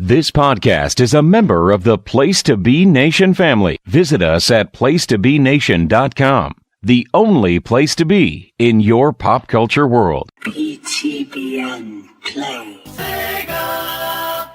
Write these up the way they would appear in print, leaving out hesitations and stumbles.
This podcast is a member of the Place to Be Nation family. Visit us at placetobenation.com, the only place to be in your pop culture world. PTBN Play. SEGA!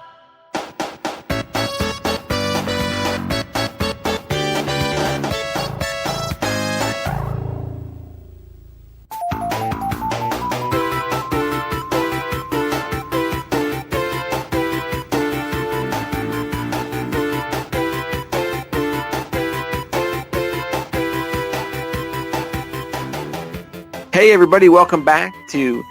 Hey everybody, welcome back to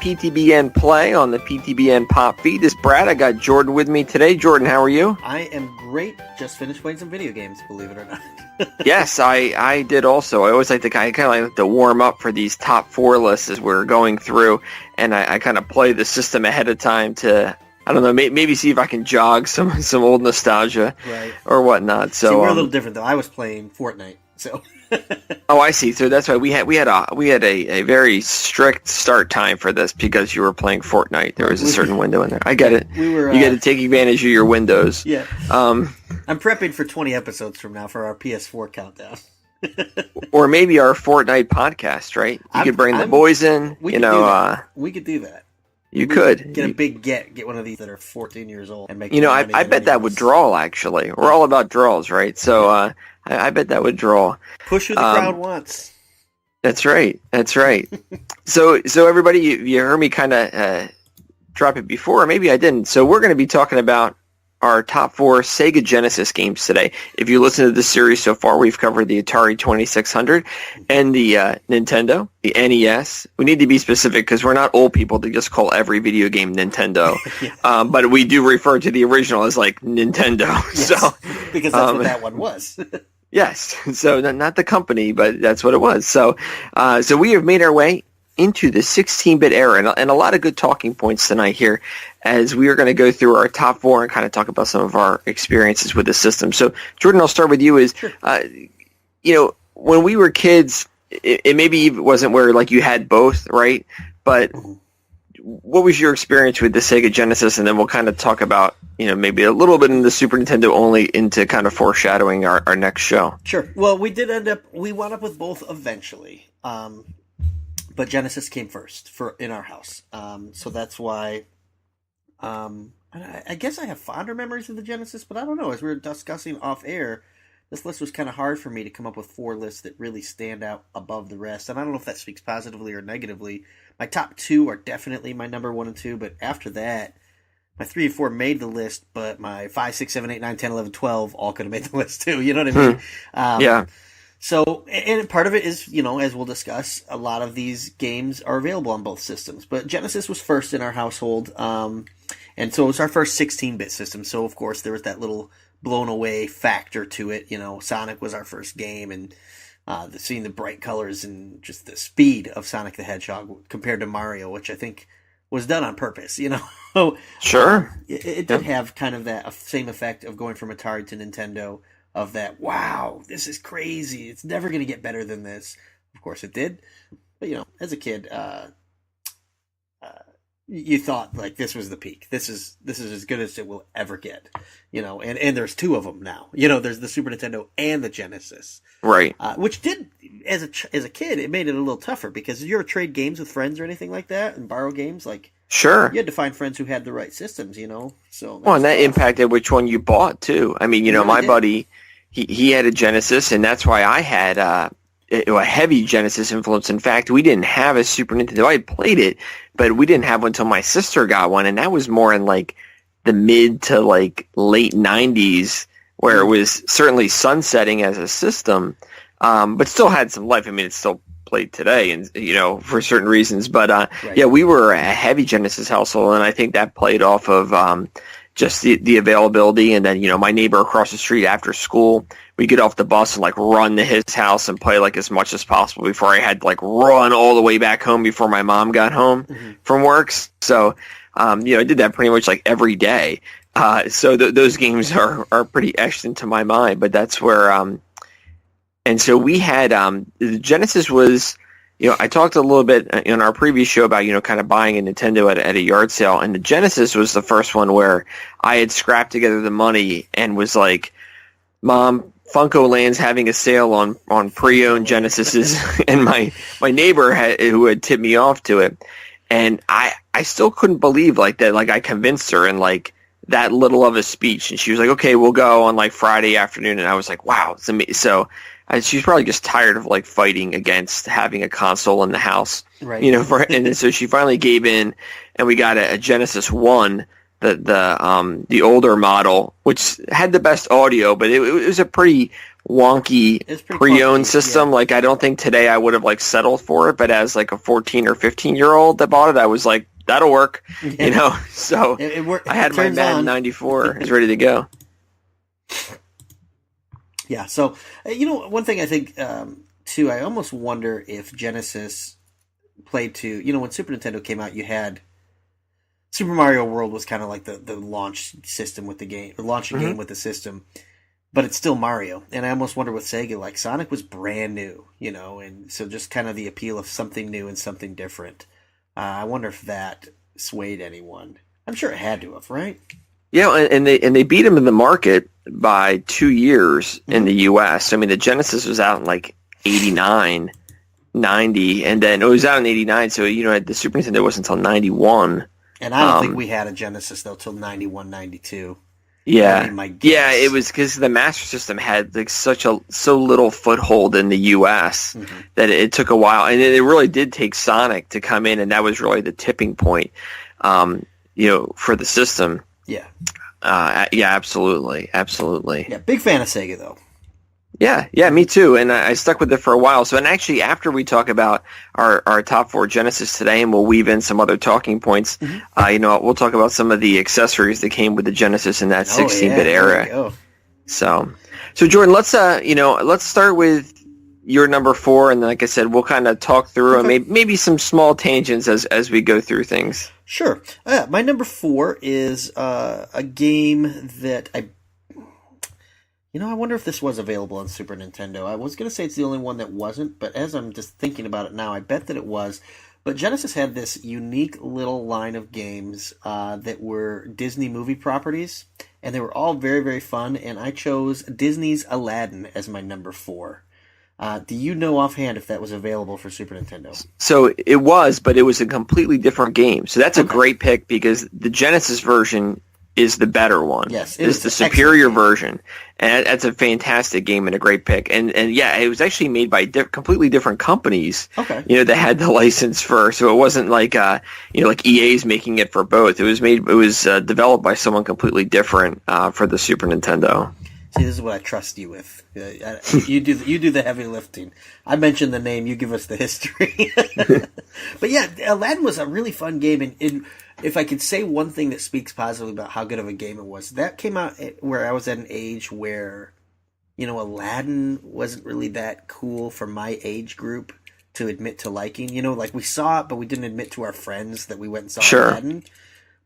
PTBN Play on the PTBN Pop feed. This is Brad. I got Jordan with me today. Jordan, how are you? I am great. Just finished playing some video games, believe it or not. Yes, I did also. I always like to kind of like to warm up for these top four lists as we're going through, and I kind of play the system ahead of time to, I don't know, maybe see if I can jog some old nostalgia or whatnot. So see, we're a little different though. I was playing Fortnite, so. Oh, I see. So that's why we had a very strict start time for this because you were playing Fortnite. There was a certain window in there. I get it. You got to take advantage of your windows. Yeah. I'm prepping for 20 episodes from now for our PS4 countdown. Or maybe our Fortnite podcast, right? You could bring the boys in. We could do that. You could get a big get one of these that are 14 years old and make. I bet that would draw. Actually, we're all about draws, right? So I bet that would draw. Push who the crowd wants. That's right. So everybody, you heard me kind of drop it before, or maybe I didn't. So we're going to be talking about our top four SEGA Genesis games today. If you listen to this series so far, we've covered the Atari 2600 and the Nintendo, the NES. We need to be specific because we're not old people to just call every video game Nintendo. Yeah. But we do refer to the original as like Nintendo. Yes, so because that's what that one was. Yes. So not the company, but that's what it was. So we have made our way into the 16-bit era, and a lot of good talking points tonight here as we are going to go through our top four and kind of talk about some of our experiences with the system. So, Jordan, I'll start with you. Sure. When we were kids, it maybe wasn't where like you had both, right? But what was your experience with the SEGA Genesis? And then we'll kind of talk about, maybe a little bit in the Super Nintendo only into kind of foreshadowing our next show. Sure. Well, we wound up with both eventually. But Genesis came first in our house. So that's why I guess I have fonder memories of the Genesis, but I don't know. As we were discussing off air, this list was kind of hard for me to come up with four lists that really stand out above the rest. And I don't know if that speaks positively or negatively. My top two are definitely my number 1 and 2, but after that, my 3 and 4 made the list, but my 5, 6, 7, 8, 9, 10, 11, 12 all could have made the list too. You know what I mean? Yeah. So, and part of it is, as we'll discuss, a lot of these games are available on both systems. But Genesis was first in our household, and so it was our first 16-bit system. So, of course, there was that little blown-away factor to it. Sonic was our first game, and seeing the bright colors and just the speed of Sonic the Hedgehog compared to Mario, which I think was done on purpose, Sure. It did have kind of that same effect of going from Atari to Nintendo, of that, wow, this is crazy. It's never going to get better than this. Of course it did. But, as a kid, you thought, like, this was the peak. This is as good as it will ever get. And there's two of them now. There's the Super Nintendo and the Genesis. Right. Which did, as a kid, it made it a little tougher because did you ever trade games with friends or anything like that and borrow games? Like, sure. You had to find friends who had the right systems, So and that impacted which one you bought, too. I mean, my buddy, he had a Genesis, and that's why I had a heavy Genesis influence. In fact, we didn't have a Super Nintendo. I played it, but we didn't have one until my sister got one, and that was more in, like, the mid to, like, late 90s, where it was certainly sunsetting as a system, but still had some life. I mean, it's still played today, and for certain reasons. But right. Yeah, we were a heavy Genesis household, and I think that played off of just the availability. And then my neighbor across the street after school, we get off the bus and like run to his house and play like as much as possible before I had to like run all the way back home before my mom got home from work. So I did that pretty much like every day. So those games are pretty etched into my mind. But that's where and so we had the Genesis was I talked a little bit in our previous show about, kind of buying a Nintendo at a yard sale, and the Genesis was the first one where I had scrapped together the money and was like, Mom, Funko Land's having a sale on pre-owned Genesises, and my neighbor who had tipped me off to it, and I still couldn't believe like that, like I convinced her in like that little of a speech, and she was like, okay, we'll go on like Friday afternoon, and I was like, wow, it's amazing. So she's probably just tired of like fighting against having a console in the house, right? And then so she finally gave in, and we got a Genesis 1, the older model, which had the best audio, but it was a pretty wonky pre-owned system. Yeah. Like I don't think today I would have like settled for it, but as like a 14 or 15-year-old that bought it, I was like, that'll work, So it worked. I had my Madden 94 is ready to go. Yeah, so, one thing I think, too, I almost wonder if Genesis played to, when Super Nintendo came out, you had Super Mario World was kind of like the launch system with the game, the launching game with the system, but it's still Mario. And I almost wonder with Sega, like Sonic was brand new, and so just kind of the appeal of something new and something different. I wonder if that swayed anyone. I'm sure it had to have, right? Yeah, and they beat him in the market by 2 years in the U.S. I mean, the Genesis was out in like 89, 90, and then it was out in 89, so, the Super Nintendo wasn't until 91. And I don't think we had a Genesis, though, till 91, 92. Yeah, it was because the Master System had like so little foothold in the U.S. That it took a while, and it really did take Sonic to come in, and that was really the tipping point, for the system. Yeah. Yeah, absolutely. Yeah, big fan of Sega, though. Yeah, me too. And I stuck with it for a while. So, and actually, after we talk about our top 4 Genesis today, and we'll weave in some other talking points, we'll talk about some of the accessories that came with the Genesis in that 16-bit era. So Jordan, let's start with your number 4, and like I said, we'll kind of talk through and maybe some small tangents as we go through things. Sure. My number 4 is a game that I wonder if this was available on Super Nintendo. I was going to say it's the only one that wasn't, but as I'm just thinking about it now, I bet that it was. But Genesis had this unique little line of games that were Disney movie properties, and they were all very, very fun, and I chose Disney's Aladdin as my number 4. Do you know offhand if that was available for Super Nintendo? So it was, but it was a completely different game. So that's a great pick because the Genesis version is the better one. Yes, it's the superior version, and that's a fantastic game and a great pick. And yeah, it was actually made by completely different companies. Okay, that had the license for. So it wasn't like like EA's making it for both. It was developed by someone completely different for the Super Nintendo. See, this is what I trust you with. You do the heavy lifting. I mention the name, you give us the history. But yeah, Aladdin was a really fun game, and if I could say one thing that speaks positively about how good of a game it was, that came out where I was at an age where, Aladdin wasn't really that cool for my age group to admit to liking. Like we saw it, but we didn't admit to our friends that we went and saw Aladdin.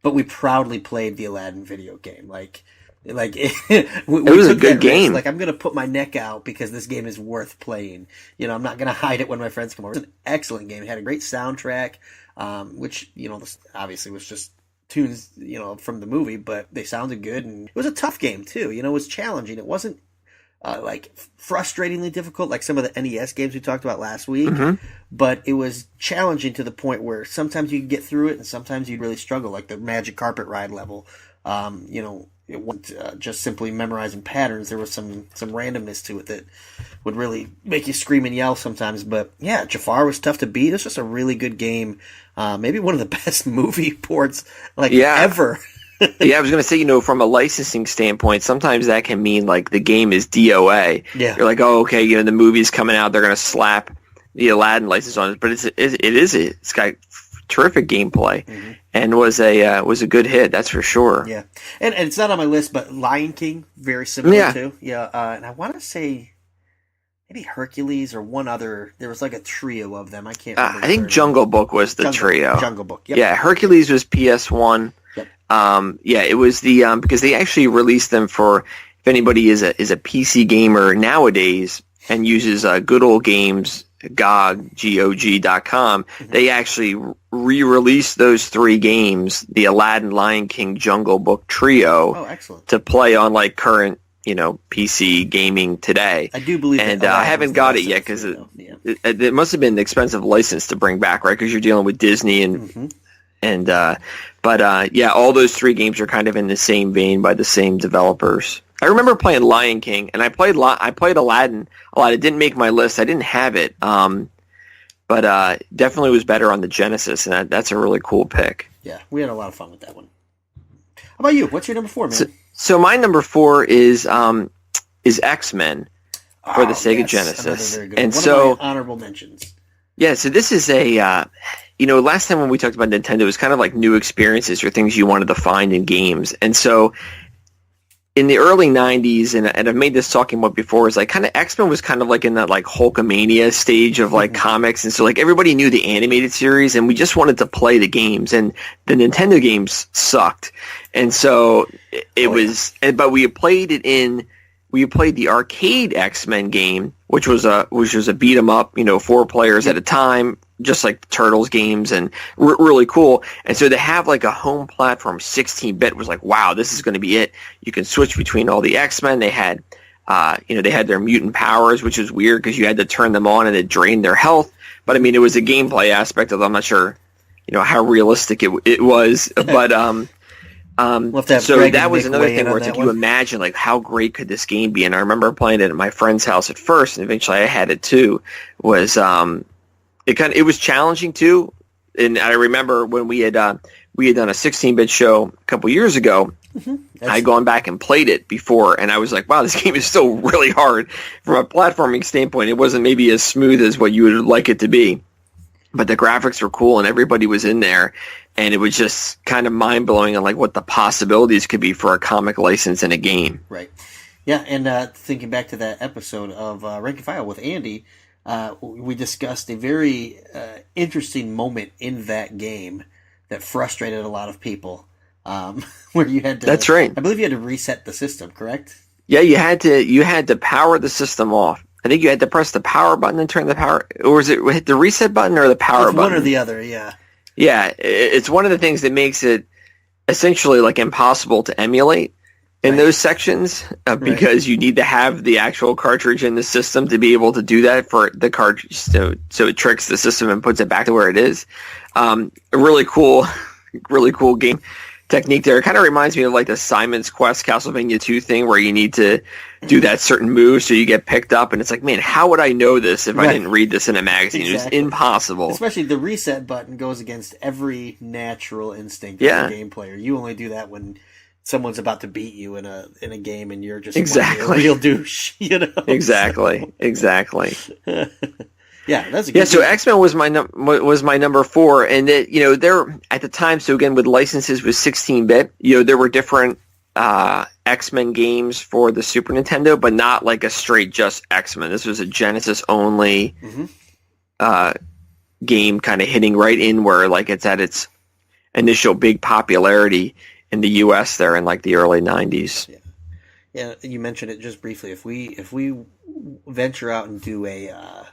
But we proudly played the Aladdin video game. It was a good game. Like, I'm going to put my neck out because this game is worth playing. I'm not going to hide it when my friends come over. It was an excellent game. It had a great soundtrack, which, obviously was just tunes, from the movie, but they sounded good. And it was a tough game, too. It was challenging. It wasn't, frustratingly difficult like some of the NES games we talked about last week, but it was challenging to the point where sometimes you could get through it and sometimes you'd really struggle, like the Magic Carpet Ride level. It wasn't just simply memorizing patterns. There was some randomness to it that would really make you scream and yell sometimes. But yeah, Jafar was tough to beat. It was just a really good game. Maybe one of the best movie ports ever. Yeah, I was going to say, from a licensing standpoint, sometimes that can mean like the game is DOA. Yeah. You're like, oh, okay, the movie's coming out. They're going to slap the Aladdin license on it. But it's got terrific gameplay. And was a good hit, that's for sure. Yeah, and it's not on my list, but Lion King, very similar too. Yeah, and I want to say maybe Hercules or one other. There was like a trio of them. I can't remember. I think Jungle Book was the trio. Jungle Book. Yep. Yeah, Hercules was PS1. Yep. It was the because they actually released them for if anybody is a PC gamer nowadays and uses good old games GOG.com, they actually re-released those 3 games, the Aladdin, Lion King, Jungle Book trio, excellent, to play on like current, PC gaming today. I do believe, and I haven't got it yet because it must have been an expensive license to bring back, right? Because you're dealing with Disney all those 3 games are kind of in the same vein by the same developers. I remember playing Lion King, and I played Aladdin a lot. It didn't make my list. I didn't have it, but definitely was better on the Genesis, and that's a really cool pick. Yeah, we had a lot of fun with that one. How about you? What's your number 4, man? So my number 4 is X-Men for the Sega Genesis, very good and one. So of my honorable mentions. Yeah, so this is a last time when we talked about Nintendo, it was kind of like new experiences or things you wanted to find in games, and so in the early 90s, and I've made this talking about before, is like kind of X-Men was kind of like in that like Hulkamania stage of like comics, and so like everybody knew the animated series, and we just wanted to play the games, and the Nintendo games sucked, and so but we played the arcade X-Men game, which was a beat 'em up, 4 players at a time, just like the Turtles games, and really cool. And so to have like a home platform 16-bit was like, wow, this is going to be it. You can switch between all the X-Men. They had, they had their mutant powers, which is weird because you had to turn them on and it drained their health. But I mean, it was a gameplay aspect of it. I'm not sure, how realistic it was, but so that was another thing where it's like you imagine like how great could this game be. And I remember playing it at my friend's house at first, and eventually I had it too. It was challenging too, and I remember when we had done a 16-bit show a couple years ago. I had gone back and played it before, and I was like, wow, this game is still really hard from a platforming standpoint. It wasn't maybe as smooth as what you would like it to be, but the graphics were cool, and everybody was in there, and it was just kind of mind-blowing on like what the possibilities could be for a comic license in a game. Right. Yeah, and thinking back to that episode of Rank and File with Andy, we discussed a very interesting moment in that game that frustrated a lot of people, where you had to... That's right. I believe you had to reset the system, correct? Yeah, you had to power the system off. I think you had to press the power button and turn the power... Or was it hit the reset button or the power button? One or the other, yeah. Yeah, it's one of the things that makes it essentially like impossible to emulate in those sections because you need to have the actual cartridge in the system to be able to do that for the cartridge, so it tricks the system and puts it back to where it is. A really cool game technique there. It kind of reminds me of like the Simon's Quest Castlevania 2 thing where you need to do that certain move so you get picked up, and it's like, man, how would I know this if I didn't read this in a magazine? Exactly. It's impossible. Especially the reset button goes against every natural instinct of a game player. You only do that when someone's about to beat you in a game, and you're just a real douche, Exactly. Yeah, that's a good So game. X-Men was my number 4, and that there at the time. So again, with licenses with 16-bit, there were different X-Men games for the Super Nintendo, but not like a straight just X-Men. This was a Genesis only game, kind of hitting right in where like it's at its initial big popularity in the U.S. there in like the early 90s. Yeah, you mentioned it just briefly. If we venture out and do an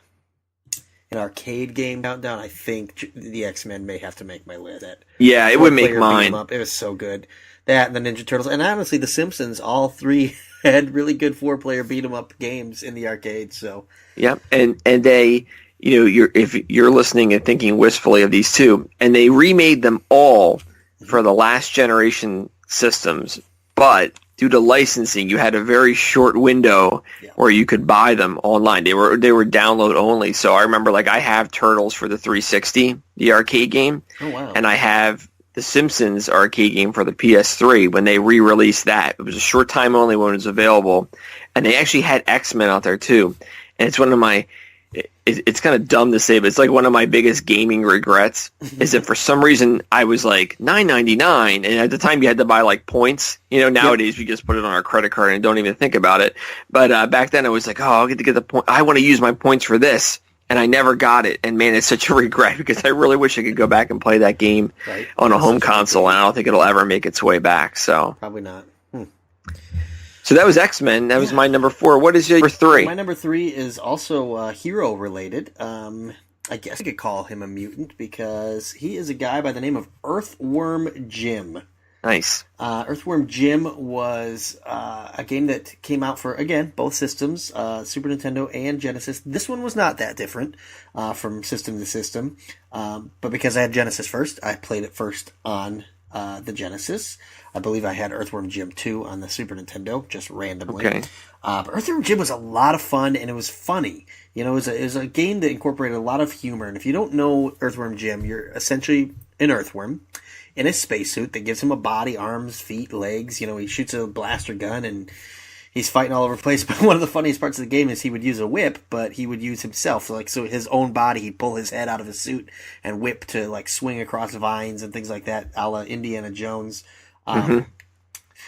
arcade game countdown, I think the X-Men may have to make my list. It would make mine. It was so good. That and the Ninja Turtles, and honestly, the Simpsons, all 3 had really good 4-player beat-em-up games in the arcade. So and they, if you're listening and thinking wistfully of these two, and they remade them all for the last generation systems, but due to licensing, you had a very short window where you could buy them online. They were download only. So I remember like I have Turtles for the 360, the arcade game. Oh wow. And I have the Simpsons arcade game for the PS3 when they re-released that. It was a short time only when it was available. And they actually had X-Men out there too. And it's one of my... It's kind of dumb to say, but it's like one of my biggest gaming regrets is that for some reason I was like $9.99, and at the time you had to buy like points. Nowadays we just put it on our credit card and don't even think about it. But back then I was like, I'll get the point. I want to use my points for this, and I never got it. And man, it's such a regret because I really wish I could go back and play that game on a home console, and I don't think it'll ever make its way back. So probably not. So that was X-Men. That was my number 4. What is your number 3? My number 3 is also hero related. I guess I could call him a mutant because he is a guy by the name of Earthworm Jim. Nice. Earthworm Jim was a game that came out for, again, both systems, Super Nintendo and Genesis. This one was not that different from system to system, but because I had Genesis first, I played it first on the Genesis. I believe I had Earthworm Jim 2 on the Super Nintendo, just randomly. Okay. But Earthworm Jim was a lot of fun, and it was funny. You know, it was a game that incorporated a lot of humor, and if you don't know Earthworm Jim, you're essentially an earthworm in a spacesuit that gives him a body, arms, feet, legs. You know, he shoots a blaster gun, and he's fighting all over the place. But one of the funniest parts of the game is he would use a whip, but he would use himself. So his own body, he'd pull his head out of his suit and whip to, like, swing across vines and things like that, a la Indiana Jones.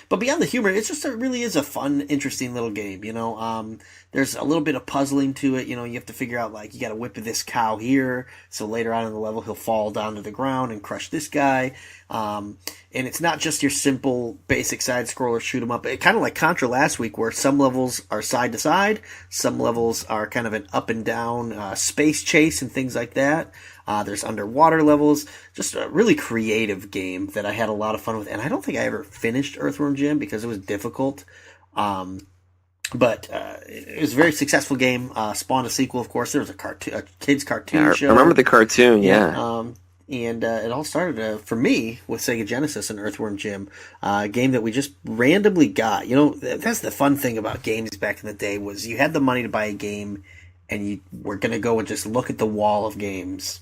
But beyond the humor, it really is a fun, interesting little game, you know. There's a little bit of puzzling to it, you know. You have to figure out, like, you got to whip this cow here, so later on in the level he'll fall down to the ground and crush this guy. And it's not just your simple, basic side-scroller shoot 'em up. It kind of like Contra last week, where some levels are side-to-side, some levels are kind of an up-and-down space chase and things like that. There's underwater levels. Just a really creative game that I had a lot of fun with. And I don't think I ever finished Earthworm Jim because it was difficult. But it was a very successful game. Spawned a sequel, of course. There was a kids' cartoon show. I remember the cartoon, yeah. And it all started, for me, with SEGA Genesis and Earthworm Jim, a game that we just randomly got. You know, that's the fun thing about games back in the day, was you had the money to buy a game, and you were going to go and just look at the wall of games,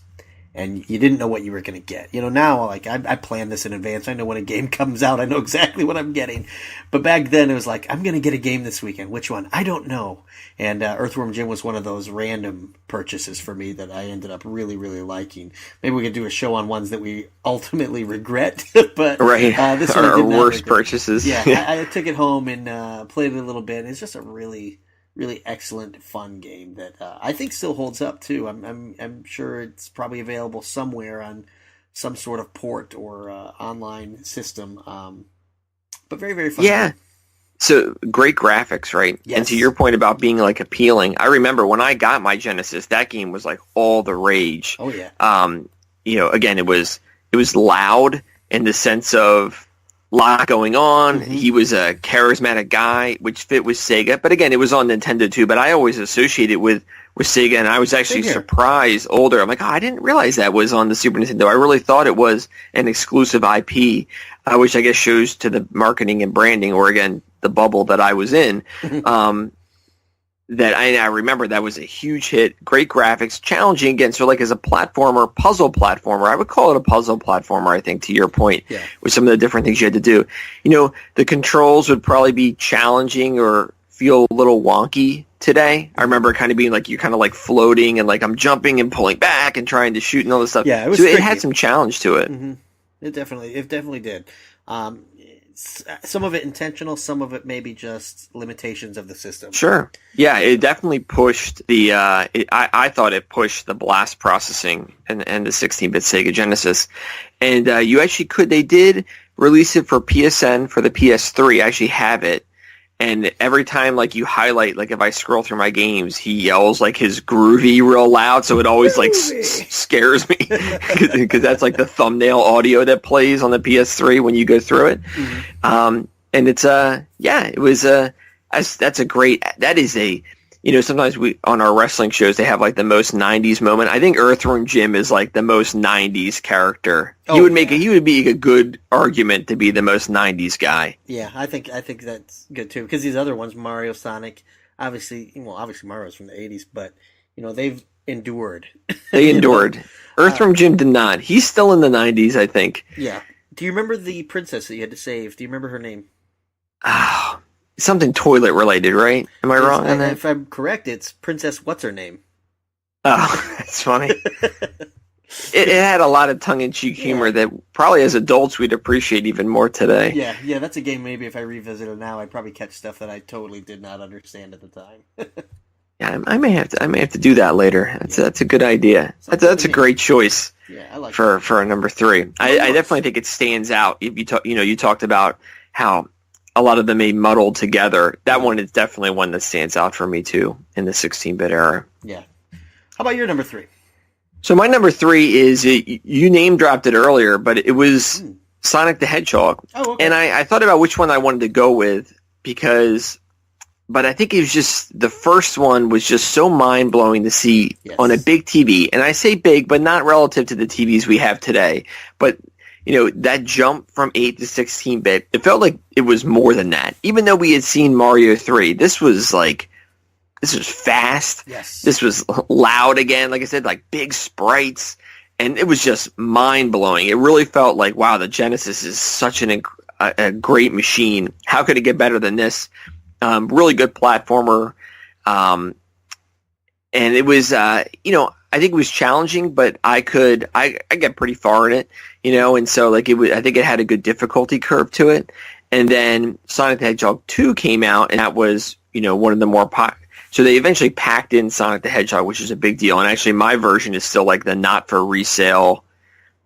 and you didn't know what you were going to get. You know, now, like, I plan this in advance. I know when a game comes out. I know exactly what I'm getting. But back then, it was like, I'm going to get a game this weekend. Which one? I don't know. And Earthworm Jim was one of those random purchases for me that I ended up really, really liking. Maybe we could do a show on ones that we ultimately regret. But right. This one Our worst purchases. Yeah, I took it home and played it a little bit. It's just a really excellent, fun game that I think still holds up too. I'm sure it's probably available somewhere on some sort of port or online system. But very, very fun. Yeah. So great graphics, right? Yes. And to your point about being like appealing, I remember when I got my Genesis, that game was like all the rage. Oh yeah. You know, again, it was loud in the sense of lot going on. Mm-hmm. He was a charismatic guy, which fit with Sega. But again, it was on Nintendo too. But I always associated with Sega, and I was actually surprised older. I'm like, I didn't realize that was on the Super Nintendo. I really thought it was an exclusive IP, which I guess shows to the marketing and branding, or again, the bubble that I was in. That I remember that was a huge hit, great graphics, challenging again. So like as a platformer, puzzle platformer, I would call it a puzzle platformer, I think, to your point, with some of the different things you had to do. You know, the controls would probably be challenging or feel a little wonky today. I remember kind of being like, you're kind of like floating and like I'm jumping and pulling back and trying to shoot and all this stuff. Yeah, it was so tricky. It had some challenge to it. Mm-hmm. It definitely did. Some of it intentional, some of it maybe just limitations of the system. Sure. Yeah, it definitely pushed the, I thought it pushed the blast processing and the 16-bit Sega Genesis. And you actually they did release it for PSN for the PS3. I actually have it. And every time, like, you highlight, like, if I scroll through my games, he yells, like, his groovy real loud, so it always, like, scares me. Because that's, like, the thumbnail audio that plays on the PS3 when you go through it. Mm-hmm. And it's, it was, that is a, you know, sometimes on our wrestling shows, they have, like, the most 90s moment. I think Earthworm Jim is, like, the most 90s character. He would be a good argument to be the most 90s guy. Yeah, I think that's good too, because these other ones, Mario, Sonic, obviously Mario's from the 80s, but you know, they've endured. They endured. Earthworm Jim did not. He's still in the 90s, I think. Yeah. Do you remember the princess that you had to save? Do you remember her name? Oh, something toilet related, right? Am I wrong on that? If I'm correct, it's Princess What's Her Name. Oh, that's funny. It had a lot of tongue-in-cheek humor that probably as adults we'd appreciate even more today. Yeah, that's a game maybe if I revisit it now, I'd probably catch stuff that I totally did not understand at the time. Yeah, I may have to do that later. That's a good idea. That's a great choice. Yeah, I like for a number 3. I definitely think it stands out. You talked about how a lot of them may muddle together. That one is definitely one that stands out for me too in the 16-bit era. Yeah. How about your number 3? So my number 3 is, you name dropped it earlier, but it was Sonic the Hedgehog. Oh, okay. And I thought about which one I wanted to go with but I think it was just, the first one was just so mind-blowing to see on a big TV. And I say big, but not relative to the TVs we have today. But, that jump from 8 to 16-bit, it felt like it was more than that. Even though we had seen Mario 3, this was fast. Yes. This was loud again. Like I said, like big sprites. And it was just mind-blowing. It really felt like, wow, the Genesis is such a great machine. How could it get better than this? Really good platformer. And it was, I think it was challenging, but I got pretty far in it, and so I think it had a good difficulty curve to it. And then Sonic the Hedgehog 2 came out, and that was, one of the more so they eventually packed in Sonic the Hedgehog, which is a big deal. And actually my version is still like the not for resale,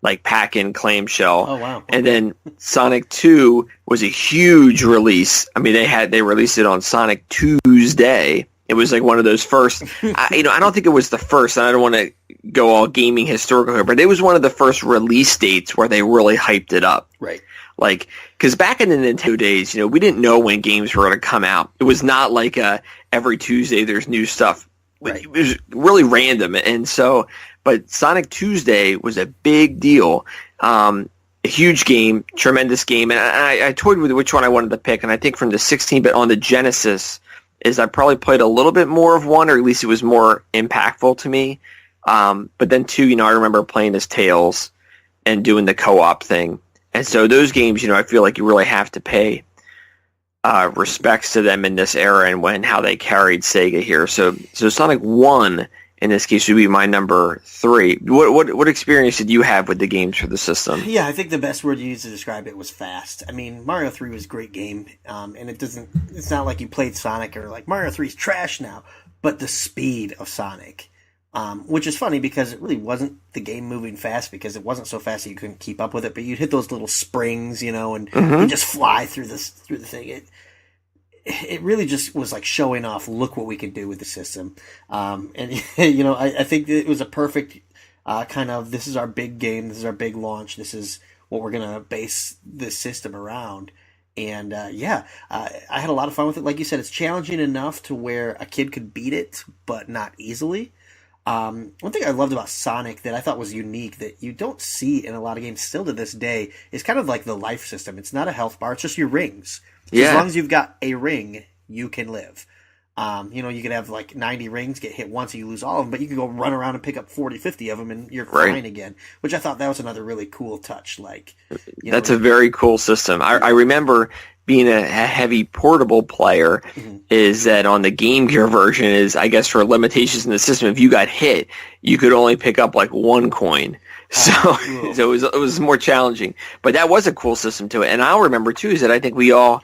like pack-in clamshell. Oh, wow. Okay. And then Sonic 2 was a huge release. I mean, they released it on Sonic Tuesday. It was like one of those first, I don't think it was the first, and I don't want to go all gaming historical here, but it was one of the first release dates where they really hyped it up. Right. Like, because back in the Nintendo days, we didn't know when games were going to come out. It was not like every Tuesday there's new stuff. Right. It was really random. And so, but Sonic Tuesday was a big deal. A huge game, tremendous game. And I toyed with which one I wanted to pick. And I think from the 16-bit on the Genesis is I probably played a little bit more of one, or at least it was more impactful to me. But then 2, I remember playing as Tails and doing the co-op thing. And so those games, I feel like you really have to pay respects to them in this era and how they carried Sega here. So Sonic 1 in this case would be my number 3. What experience did you have with the games for the system? Yeah, I think the best word you used to describe it was fast. I mean, Mario 3 was a great game, and it's not like you played Sonic or like Mario 3's trash now, but the speed of Sonic. Which is funny because it really wasn't the game moving fast, because it wasn't so fast that you couldn't keep up with it. But you'd hit those little springs, and you just fly through the thing. It really just was like showing off. Look what we can do with the system. And I think it was a perfect kind of, this is our big game. This is our big launch. This is what we're gonna base this system around. And I had a lot of fun with it. Like you said, it's challenging enough to where a kid could beat it, but not easily. One thing I loved about Sonic that I thought was unique that you don't see in a lot of games still to this day is kind of like the life system. It's not a health bar, it's just your rings. So as long as you've got a ring, you can live. You could have like 90 rings, get hit once and you lose all of them, but you can go run around and pick up 40, 50 of them and you're fine again, which I thought that was another really cool touch. That's a very cool system. I remember being a heavy portable player, is that on the Game Gear version is, I guess, for limitations in the system, if you got hit, you could only pick up like 1 coin. So it was more challenging. But that was a cool system to it. And I'll remember too is that I think we all,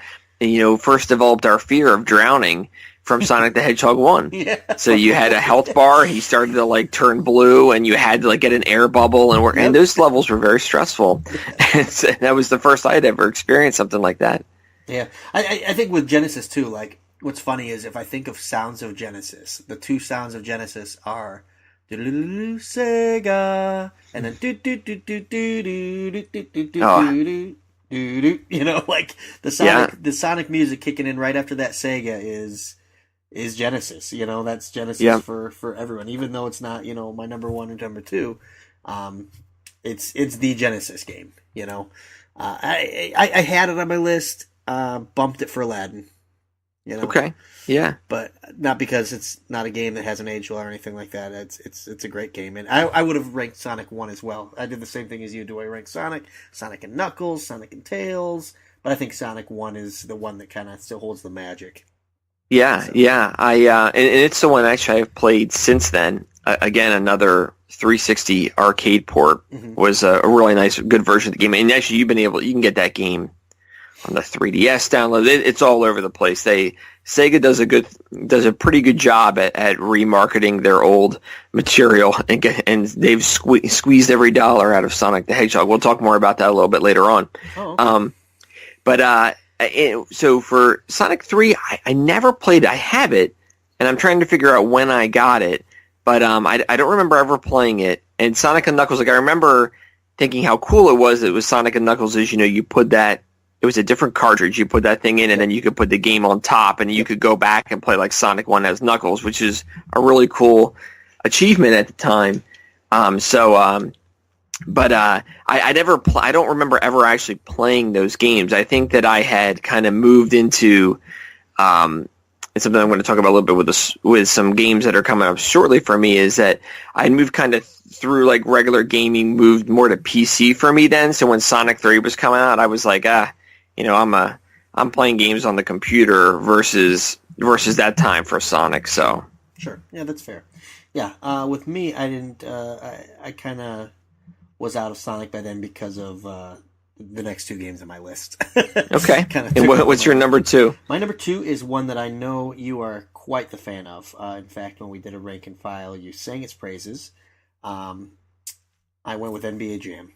first developed our fear of drowning from Sonic the Hedgehog 1. Yeah. So you had a health bar, he started to like turn blue, and you had to like get an air bubble, and those levels were very stressful. And that was the first I had ever experienced something like that. Yeah, I think with Genesis too, like, what's funny is if I think of sounds of Genesis, the 2 sounds of Genesis are Sega, and then like the Sonic music kicking in right after that Sega is Genesis. That's Genesis for everyone, even though it's not my number 1 or number 2. It's the Genesis game. I had it on my list. Bumped it for Aladdin. Okay. Yeah. But not because it's not a game that hasn't aged well or anything like that. It's a great game. And I would have ranked Sonic 1 as well. I did the same thing as you. Do I rank Sonic and Knuckles, Sonic and Tails? But I think Sonic 1 is the one that kind of still holds the magic. Yeah, so. Yeah. And it's the one actually I've played since then. Again, another 360 arcade port was a really nice, good version of the game. And actually, you can get that game on the 3DS download. It's all over the place. Sega does a pretty good job at remarketing their old material, and they've squeezed every dollar out of Sonic the Hedgehog. We'll talk more about that a little bit later on. Oh, okay. But so for Sonic 3, I never played it. I have it, and I'm trying to figure out when I got it, but I don't remember ever playing it. And Sonic and Knuckles, like I remember thinking how cool it was. It was Sonic and Knuckles is, you put that, it was a different cartridge. You put that thing in, and then you could put the game on top, and you could go back and play like Sonic 1 as Knuckles, which is a really cool achievement at the time. But I never I don't remember ever actually playing those games. I think that I had kind of moved into it's something I'm going to talk about a little bit with some games that are coming up shortly for me, is that I moved kind of through like regular gaming, moved more to PC for me then. So when Sonic 3 was coming out, I was like, I'm playing games on the computer versus that time for Sonic. So sure, yeah, that's fair. Yeah, with me, I didn't. I kind of was out of Sonic by then because of the next two games on my list. Okay. And what's your number 2? My number 2 is one that I know you are quite the fan of. In fact, when we did a rank and file, you sang its praises. I went with NBA Jam.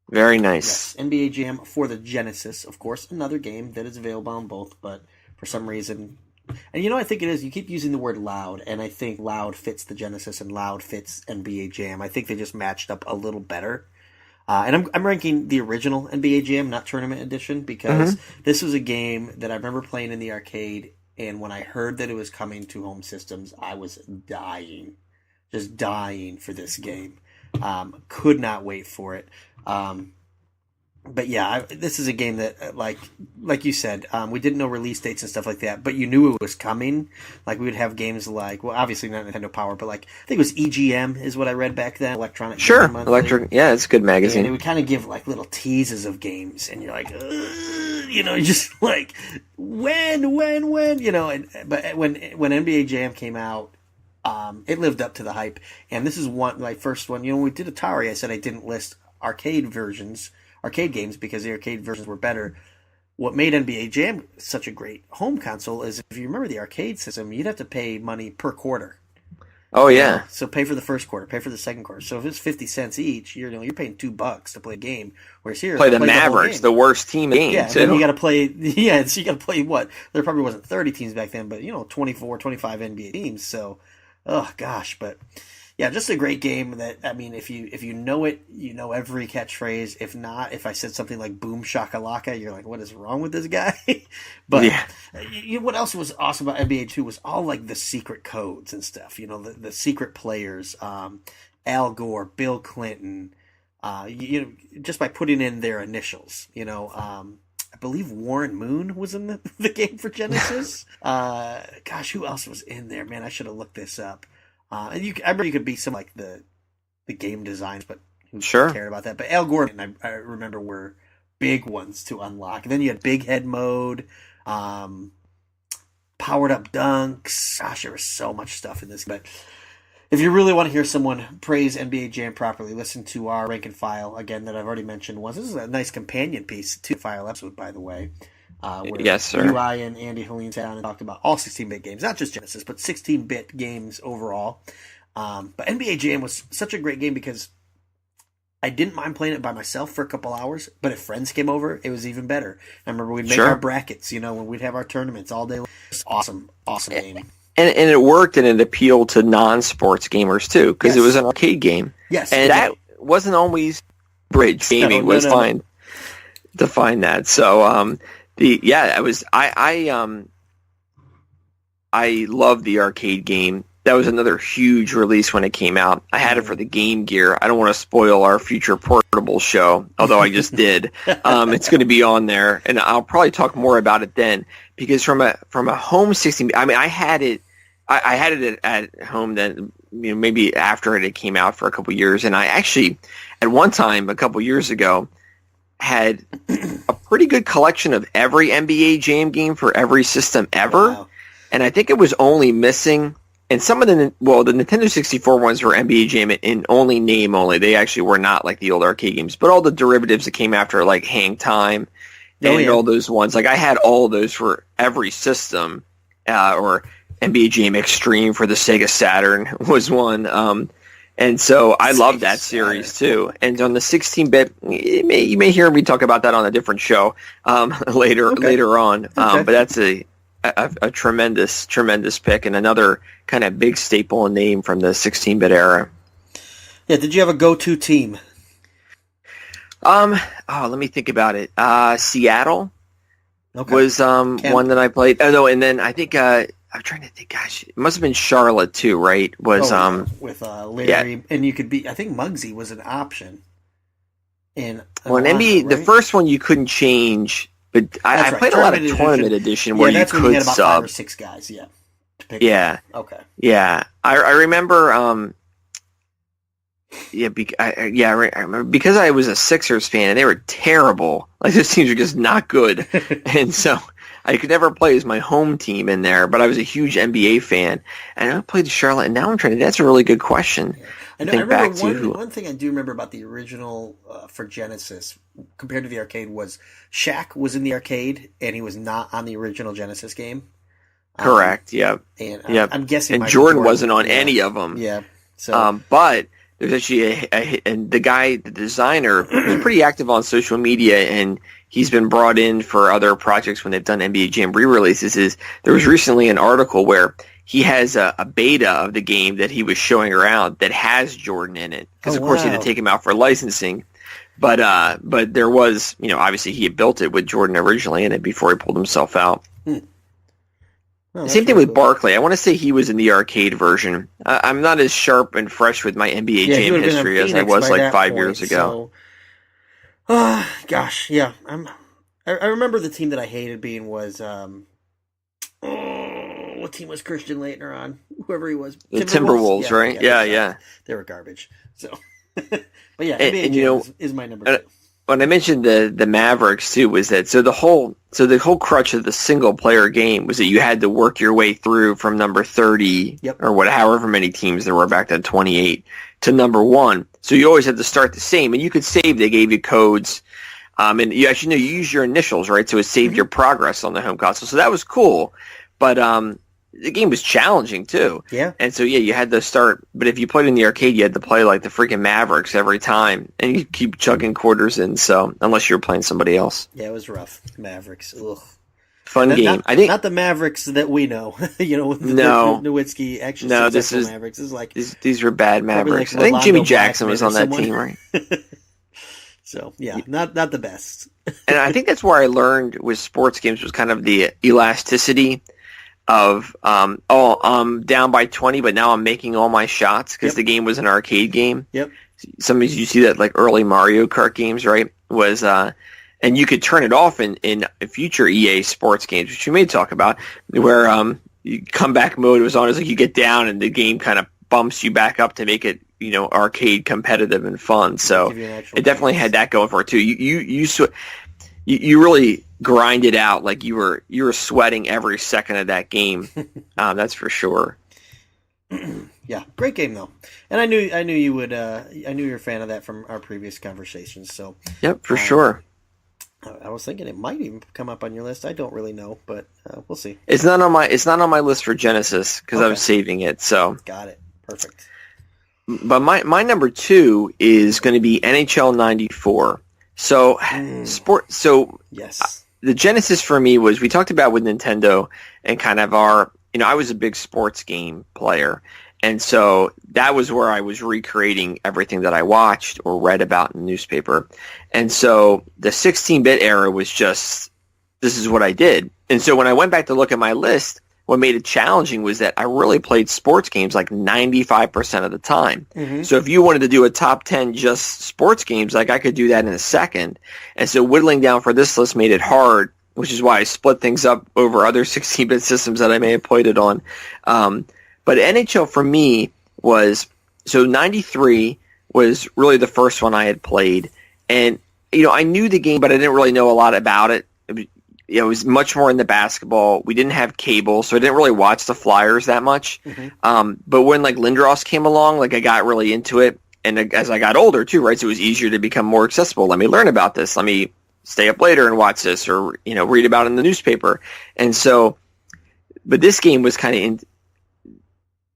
Very nice. Yes, NBA Jam for the Genesis, of course. Another game that is available on both, but for some reason... And I think it is. You keep using the word loud, and I think loud fits the Genesis and loud fits NBA Jam. I think they just matched up a little better. And I'm ranking the original NBA Jam, not Tournament Edition, because this was a game that I remember playing in the arcade, and when I heard that it was coming to home systems, I was dying. Just dying for this game. Could not wait for it. But yeah, this is a game that, like you said, we didn't know release dates and stuff like that, but you knew it was coming. Like, we would have games like, well, obviously not Nintendo Power, but like, I think it was EGM is what I read back then, Electronic Sure, Gaming Monthly. yeah, it's a good magazine. And it would kind of give like little teases of games, and you're like, you're just like, when, but when NBA Jam came out, it lived up to the hype, and this is my first one. When we did Atari, I said I didn't list arcade games because the arcade versions were better. What made NBA Jam such a great home console is, if you remember the arcade system, you'd have to pay money per quarter. Oh yeah. So pay for the first quarter, pay for the second quarter. So if it's 50 cents each, you're paying $2 to play a game. Whereas here, play the Mavericks, the worst team in the game. Yeah, too. Then you got to play. Yeah, so you got to play what? There probably wasn't 30 teams back then, but 24, 25 NBA teams. So, oh gosh, but. Yeah, just a great game that, I mean, if you know it, you know every catchphrase. If not, if I said something like boom shakalaka, you're like, what is wrong with this guy? But yeah. What else was awesome about NBA 2 was all like the secret codes and stuff, the secret players, Al Gore, Bill Clinton, just by putting in their initials, I believe Warren Moon was in the game for Genesis. Gosh, who else was in there? Man, I should have looked this up. I remember you could be some like the game designs, but who cared about that? But Al Gore and I remember were big ones to unlock. And then you had Big Head Mode, powered up dunks. Gosh, there was so much stuff in this. But if you really want to hear someone praise NBA Jam properly, listen to our rank and file again that I've already mentioned. This is a nice companion piece to the file episode, by the way. Where yes, sir. UI and Andy Helene sat down and talked about all 16-bit games, not just Genesis, but 16-bit games overall. But NBA Jam was such a great game because I didn't mind playing it by myself for a couple hours, but if friends came over, it was even better. I remember we'd make our brackets, when we'd have our tournaments all day long. Awesome game. And it worked, and it appealed to non-sports gamers tit was an arcade game. Yes. And that wasn't always bridge gaming was fine to find that. So, I love the arcade game. That was another huge release when it came out. I had it for the Game Gear. I don't want to spoil our future portable show, although I just did. It's going to be on there, and I'll probably talk more about it then. Because from a home 16, I mean, I had it at home then, maybe after it came out for a couple years, and I actually, at one time a couple years ago, had a pretty good collection of every NBA Jam game for every system ever. Wow. And I think it was only missing, and some of the Nintendo 64 ones were NBA Jam in only name only. They actually were not like the old arcade games, but all the derivatives that came after, like Hang Time and all those ones, like I had all those for every system, or NBA Jam Extreme for the Sega Saturn was one. And so I love that Sega series Saturn. too. And on the 16-bit, you may hear me talk about that on a different show later on. Okay. But that's a tremendous pick and another kind of big staple and name from the 16-bit era. Yeah, did you have a go-to team? Let me think about it. Seattle Okay. was one that I played. Oh no, and then I think I'm trying to think. Gosh, it must have been Charlotte too, right? Was with Larry, and you could be. I think Muggsy was an option. In well, in NBA, right? the first one you couldn't change, but I played a lot of Tournament Edition where you that's could when you had about sub. 5 or 6 guys. Yeah. To pick Yeah. from. Okay. Yeah, I remember. I remember because I was a Sixers fan and they were terrible. Like those teams were just not good, and so I could never play as my home team in there. But I was a huge NBA fan, and I played Charlotte. And now I'm trying to. That's a really good question. Yeah. I know, think I remember back to one thing I do remember about the original for Genesis compared to the arcade was Shaq was in the arcade and he was not on the original Genesis game. Correct. Yep. And yep. I'm guessing and Michael Jordan wasn't on any of them. Yeah. So but there's actually and the designer, was pretty active on social media, and he's been brought in for other projects when they've done NBA Jam re-releases. There was recently an article where he has a beta of the game that he was showing around that has Jordan in it. Because, of course, he had to take him out for licensing. But there was, obviously he had built it with Jordan originally in it before he pulled himself out. Oh, Same thing with Barkley. I want to say he was in the arcade version. I'm not as sharp and fresh with my NBA Jam history as I was like 5 years ago. So, gosh, yeah. I remember the team that I hated being was what team was Christian Laettner on? Whoever he was. The Timberwolves, right? Yeah. They were garbage. So, but yeah, and NBA Jam is my number 2. When I mentioned the Mavericks too, was that the whole crutch of the single player game was that you had to work your way through from number 30 or however many teams there were back then, 28 to number 1. So you always had to start the same, and you could save. They gave you codes, and you actually you use your initials, right? So it saved your progress on the home console. So that was cool, but the game was challenging too. Yeah. And so you had to start, but if you played in the arcade, you had to play like the freaking Mavericks every time, and you keep chugging quarters in. So unless you were playing somebody else, yeah, it was rough. Mavericks, ugh. Fun game. I think not the Mavericks that we know. With Nowitzki, actually, no, Mavericks is like these were bad Mavericks. Like I think Jimmy Rolando Jackson Blackman was on that team, right? So yeah, not the best. And I think that's where I learned with sports games was kind of the elasticity of I'm down by 20, but now I'm making all my shots because the game was an arcade game. Yep. Sometimes you see that like early Mario Kart games, right? Was and you could turn it off in future EA sports games, which we may talk about, where you comeback mode was on. It's like you get down and the game kind of bumps you back up to make it arcade competitive and fun. So it definitely had that going for it too. You really grind it out like you were sweating every second of that game. That's for sure. Yeah, great game though, and I knew you would. I knew you're a fan of that from our previous conversations. So yep, for sure. I was thinking it might even come up on your list. I don't really know, but we'll see. It's not on my list for Genesis because I was saving it. So got it. Perfect. But my number 2 is going to be NHL '94. So sport. So yes, the Genesis for me was we talked about with Nintendo and kind of our. I was a big sports game player, and so that was where I was recreating everything that I watched or read about in the newspaper. And so the 16-bit era was just this is what I did. And so when I went back to look at my list, what made it challenging was that I really played sports games like 95% of the time. Mm-hmm. So if you wanted to do a top 10 just sports games, like I could do that in a second. And so whittling down for this list made it hard, which is why I split things up over other 16-bit systems that I may have played it on. But NHL for me was, so 93 was really the first one I had played. And, I knew the game, but I didn't really know a lot about it. It was much more in the basketball. We didn't have cable, so I didn't really watch the Flyers that much. Mm-hmm. But when like Lindros came along, like I got really into it. And as I got older too, right, so it was easier to become more accessible. Let me learn about this. Let me stay up later and watch this or, read about it in the newspaper. And so, but this game was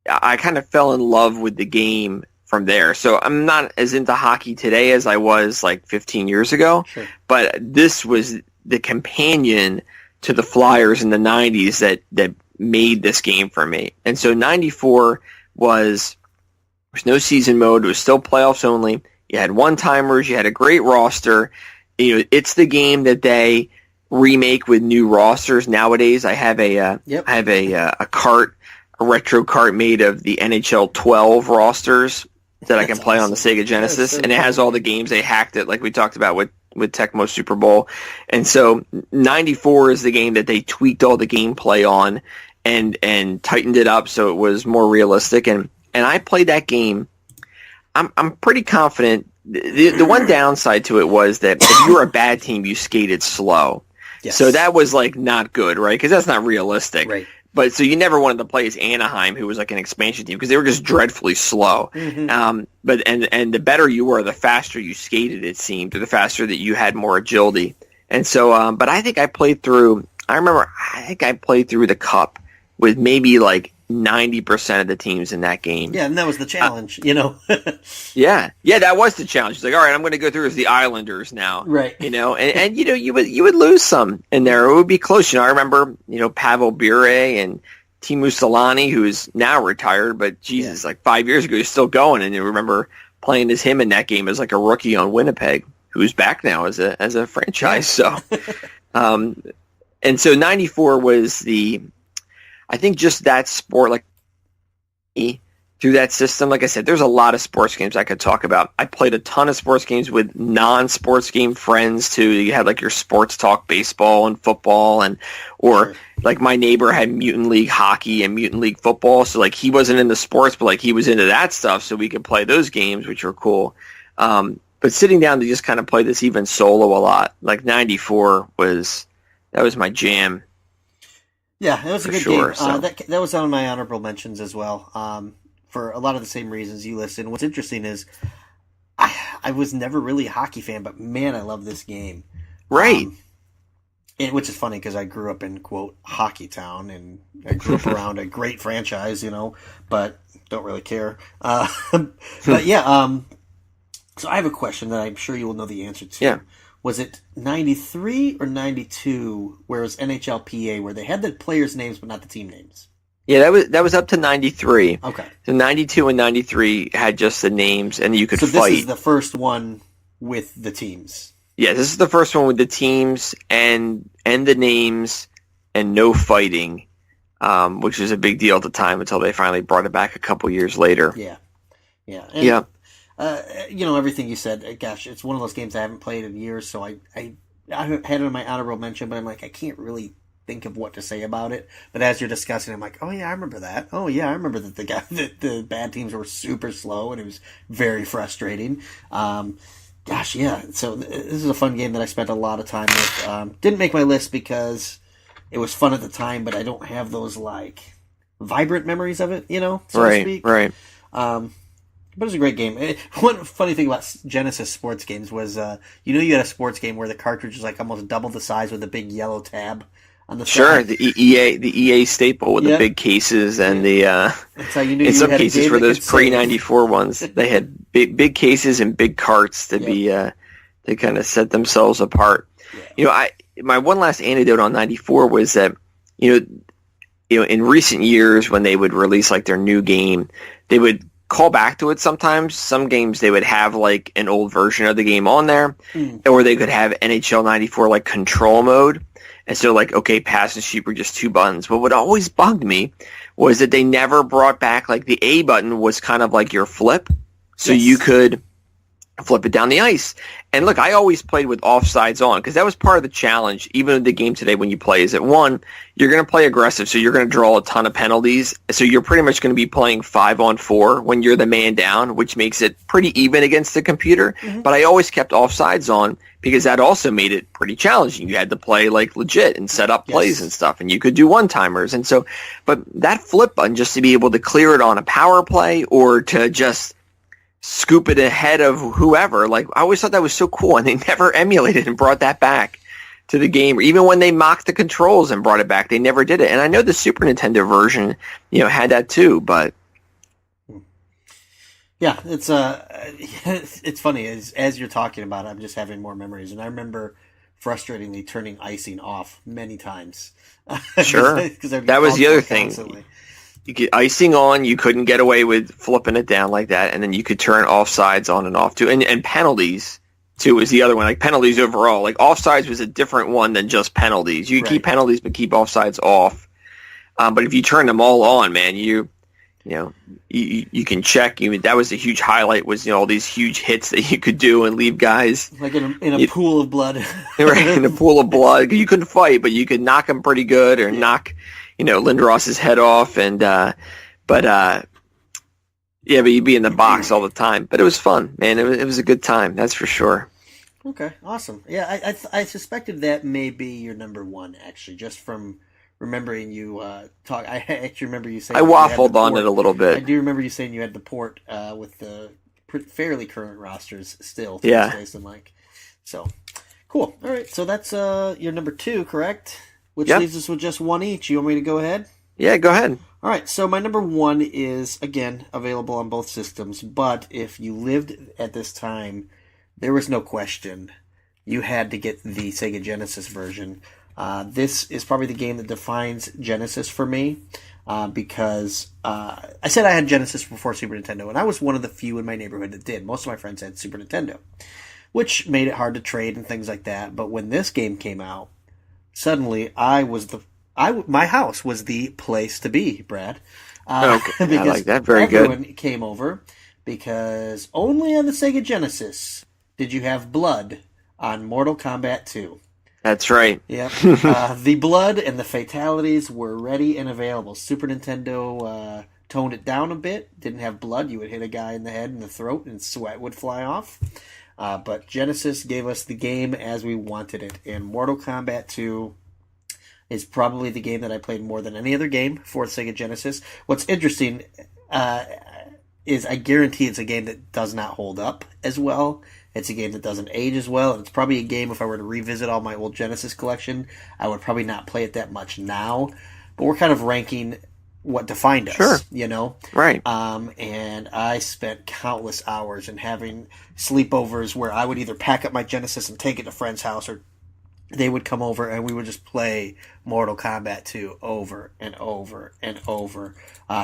I kind of fell in love with the game from there. So I'm not as into hockey today as I was like 15 years ago. Sure. But this was the companion to the Flyers in the 90s that made this game for me. And so 94 was no season mode. It was still playoffs only. You had one-timers. You had a great roster. You know, it's the game that they remake with new rosters nowadays. I have a cart, a retro cart made of the NHL 12 rosters that I can play on the SEGA Genesis, and it has all the games. They hacked it, like we talked about with Tecmo Super Bowl. And so 94 is the game that they tweaked all the gameplay on and tightened it up so it was more realistic. And I played that game. I'm pretty confident. The one downside to it was that if you were a bad team, you skated slow. Yes. So that was like not good, right? Because that's not realistic. Right. But so you never wanted to play as Anaheim, who was like an expansion team, because they were just dreadfully slow. Mm-hmm. But the better you were, the faster you skated, it seemed, or the faster that you had more agility. And so, but I think I played through. I played through the Cup with maybe like 90% of the teams in that game. Yeah, and that was the challenge, you know. Yeah, that was the challenge. It's like, all right, I'm going to go through as the Islanders now, right? You know, and you know, you would lose some in there. It would be close. You know, I remember, you know, Pavel Bure and Teemu Solani, who is now retired, but Jesus, like 5 years ago, he's still going. And you remember playing as him in that game as like a rookie on Winnipeg, who's back now as a franchise. Yeah. So, and so 94 was I think just that sport, like through that system, like I said, there's a lot of sports games I could talk about. I played a ton of sports games with non-sports game friends too. You had like your sports talk baseball and football, or like my neighbor had Mutant League hockey and Mutant League football. So like he wasn't into sports, but like he was into that stuff. So we could play those games, which were cool. But sitting down to just kind of play this even solo a lot, like 94 was my jam. Yeah, it was a good sure, game. so. That was on my honorable mentions as well, for a lot of the same reasons you listed. And what's interesting is I was never really a hockey fan, but man, I love this game. Right. Which is funny because I grew up in, quote, hockey town, and I grew up around a great franchise, you know, but don't really care. But yeah, so I have a question that I'm sure you will know the answer to. Yeah. Was it 93 or 92 where it was NHLPA where they had the players' names but not the team names? Yeah, that was up to 93. Okay. So 92 and 93 had just the names, and you could fight. So this is the first one with the teams. Yeah, this is the first one with the teams and the names and no fighting, which was a big deal at the time until they finally brought it back a couple years later. Yeah. And, yeah. You know, everything you said, gosh, it's one of those games I haven't played in years, so I had it on my honorable mention, but I'm like, I can't really think of what to say about it. But as you're discussing, I'm like, oh yeah, I remember that. Oh yeah, I remember that the bad teams were super slow, and it was very frustrating. Gosh, yeah. So this is a fun game that I spent a lot of time with. Didn't make my list because it was fun at the time, but I don't have those like vibrant memories of it, you know, so to speak. Right. But it was a great game. One funny thing about Genesis sports games was, you had a sports game where the cartridge was like almost double the size with a big yellow tab on the side. The EA staple with the big cases and That's how you knew in you some had a cases game for that those could pre-94 ones, they had big cases and big carts to be to kind of set themselves apart. Yeah. You know, my one last anecdote on 94 was that you know in recent years when they would release like their new game, they would call back to it sometimes. Some games they would have like an old version of the game on there, or they could have NHL 94 like control mode. And so like, okay, pass and shoot were just two buttons. But what always bugged me was that they never brought back like the A button was kind of like your flip. So you could flip it down the ice. And look, I always played with offsides on because that was part of the challenge, even in the game today when you play, is that one, you're going to play aggressive, so you're going to draw a ton of penalties. So you're pretty much going to be playing 5-on-4 when you're the man down, which makes it pretty even against the computer. Mm-hmm. But I always kept offsides on because that also made it pretty challenging. You had to play like legit and set up plays and stuff, and you could do one-timers. And so, but that flip button, just to be able to clear it on a power play or to just scoop it ahead of whoever. Like, I always thought that was so cool, and they never emulated and brought that back to the game. Even when they mocked the controls and brought it back, they never did it. And I know the Super Nintendo version, had that too, but... Yeah, it's funny as you're talking about it, I'm just having more memories, and I remember frustratingly turning icing off many times. Sure. Because That was the other thing. You get icing on, you couldn't get away with flipping it down like that, and then you could turn offsides on and off too. And penalties too was the other one. Like penalties overall. Like offsides was a different one than just penalties. You keep penalties but keep offsides off. But if you turn them all on, man, you you can check. That was a huge highlight. Was all these huge hits that you could do and leave guys like in a pool of blood. Right, in a pool of blood. You couldn't fight, but you could knock them pretty good, or knock Lindros's head off, and but you'd be in the box all the time. But it was fun, man. It was a good time, that's for sure. Okay, awesome. Yeah, I suspected that may be your number one, actually, just from remembering you talk. I actually remember you saying... I waffled on it a little bit. I do remember you saying you had the port with the fairly current rosters still. Yeah. So, cool. All right, so that's your number two, correct? Which leaves us with just one each. You want me to go ahead? Yeah, go ahead. All right, so my number one is, again, available on both systems, but if you lived at this time, there was no question. You had to get the SEGA Genesis version. This is probably the game that defines Genesis for me, because I said I had Genesis before Super Nintendo, and I was one of the few in my neighborhood that did. Most of my friends had Super Nintendo, which made it hard to trade and things like that. But when this game came out, suddenly my house was the place to be, Brad. Okay, I like that. Very good. Everyone came over because only on the SEGA Genesis did you have blood on Mortal Kombat 2. That's right. Yep. The blood and the fatalities were ready and available. Super Nintendo toned it down a bit. Didn't have blood. You would hit a guy in the head and the throat and sweat would fly off. But Genesis gave us the game as we wanted it. And Mortal Kombat 2 is probably the game that I played more than any other game for Sega Genesis. What's interesting is I guarantee it's a game that does not hold up as well. It's a game that doesn't age as well. And it's probably a game, if I were to revisit all my old Genesis collection, I would probably not play it that much now. But we're kind of ranking what defined us, sure. Right. And I spent countless hours in having sleepovers where I would either pack up my Genesis and take it to a friend's house, or they would come over and we would just play Mortal Kombat 2 over and over and over,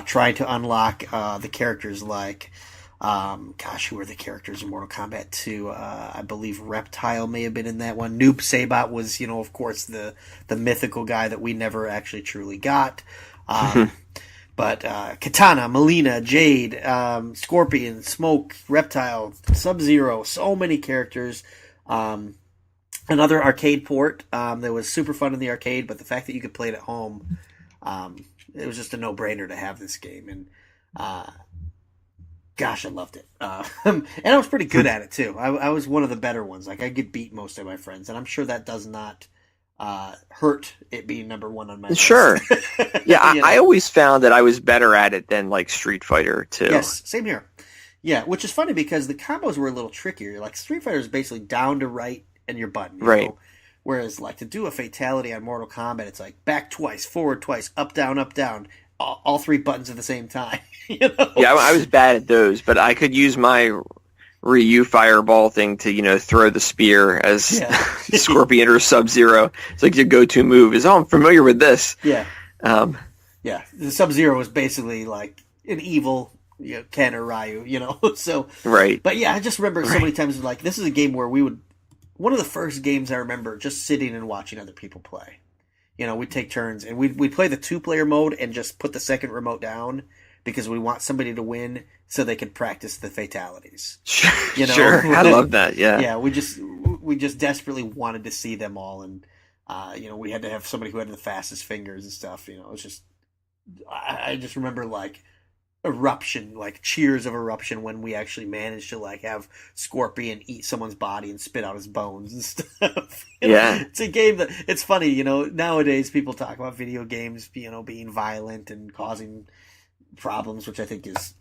trying to unlock the characters like... who were the characters in Mortal Kombat 2? I believe Reptile may have been in that one. Noob Saibot was, of course, the mythical guy that we never actually truly got. But Katana, Melina, Jade, Scorpion, Smoke, Reptile, Sub-Zero, so many characters. Another arcade port that was super fun in the arcade, but the fact that you could play it at home, it was just a no-brainer to have this game. And gosh, I loved it. And I was pretty good at it, too. I was one of the better ones. Like, I could beat most of my friends, and I'm sure that does not hurt it being number one on my list. Sure. Yeah, I always found that I was better at it than, like, Street Fighter, too. Yes, same here. Yeah, which is funny because the combos were a little trickier. Like, Street Fighter is basically down to right and your button. You know? Whereas, like, to do a fatality on Mortal Kombat, it's like back twice, forward twice, up, down, all three buttons at the same time. Yeah, I was bad at those, but I could use my Ryu fireball thing to, throw the spear as Scorpion or Sub-Zero. It's like your go-to move is, I'm familiar with this. Yeah. Yeah, the Sub-Zero is basically like an evil Ken or Ryu, so. Right. But yeah, I just remember so many times, like, this is a game where one of the first games I remember just sitting and watching other people play. We'd take turns, and we'd play the two-player mode and just put the second remote down because we want somebody to win so they could practice the fatalities. Sure, I love that, yeah. Yeah, we just desperately wanted to see them all, and, we had to have somebody who had the fastest fingers and stuff, it was just... I just remember, like, eruption, like cheers of eruption when we actually managed to like have Scorpion eat someone's body and spit out his bones and stuff. Yeah. It's a game that, it's funny, nowadays people talk about video games, being violent and causing problems, which I think is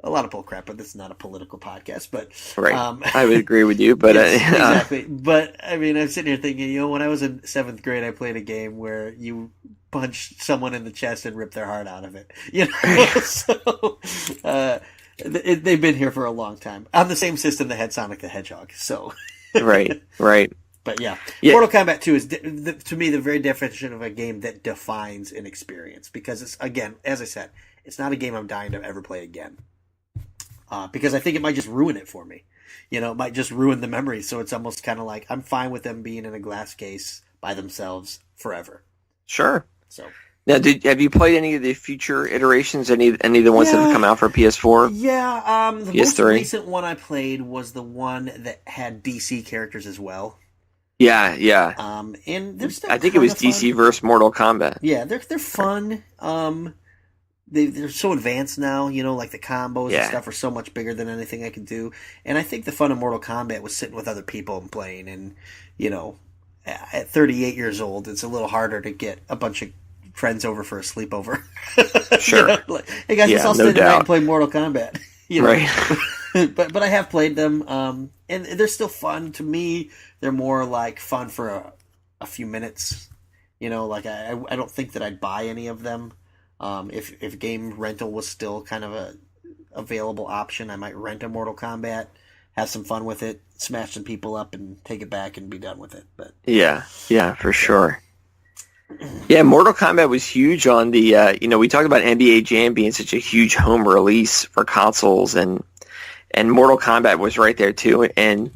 a lot of bullcrap, but this is not a political podcast, but... Right. I would agree with you, but... Yes, exactly. But, I mean, I'm sitting here thinking, when I was in 7th grade, I played a game where you punch someone in the chest and rip their heart out of it. So, They've been here for a long time. On the same system that had Sonic the Hedgehog, so. Right. But yeah, Mortal Kombat 2 is, to me, the very definition of a game that defines an experience. Because it's, again, as I said, it's not a game I'm dying to ever play again. Because I think it might just ruin it for me. You know, it might just ruin the memory. So it's almost kind of like, I'm fine with them being in a glass case by themselves forever. Sure. So. Now, have you played any of the future iterations? Any of the ones that have come out for PS4? Yeah, the PS3? most recent one I played was the one that had DC characters as well. Yeah. And they're still I think it was DC versus Mortal Kombat. Yeah, they're fun. They're so advanced now, you know, like the combos and stuff are so much bigger than anything I could do. And I think the fun of Mortal Kombat was sitting with other people and playing. And, you know, at 38 years old, it's a little harder to get a bunch of friends over for a sleepover. Sure. You know, like, hey guys, let's all stay tonight and play Mortal Kombat. You know? Right. but I have played them, and they're still fun. To me, they're more like fun for a few minutes. You know, like I don't think that I'd buy any of them. If game rental was still kind of a available option, I might rent a Mortal Kombat, have some fun with it, smash some people up, and take it back and be done with it. But yeah, for sure. Yeah, Mortal Kombat was huge on the, we talked about NBA Jam being such a huge home release for consoles, and Mortal Kombat was right there too. And,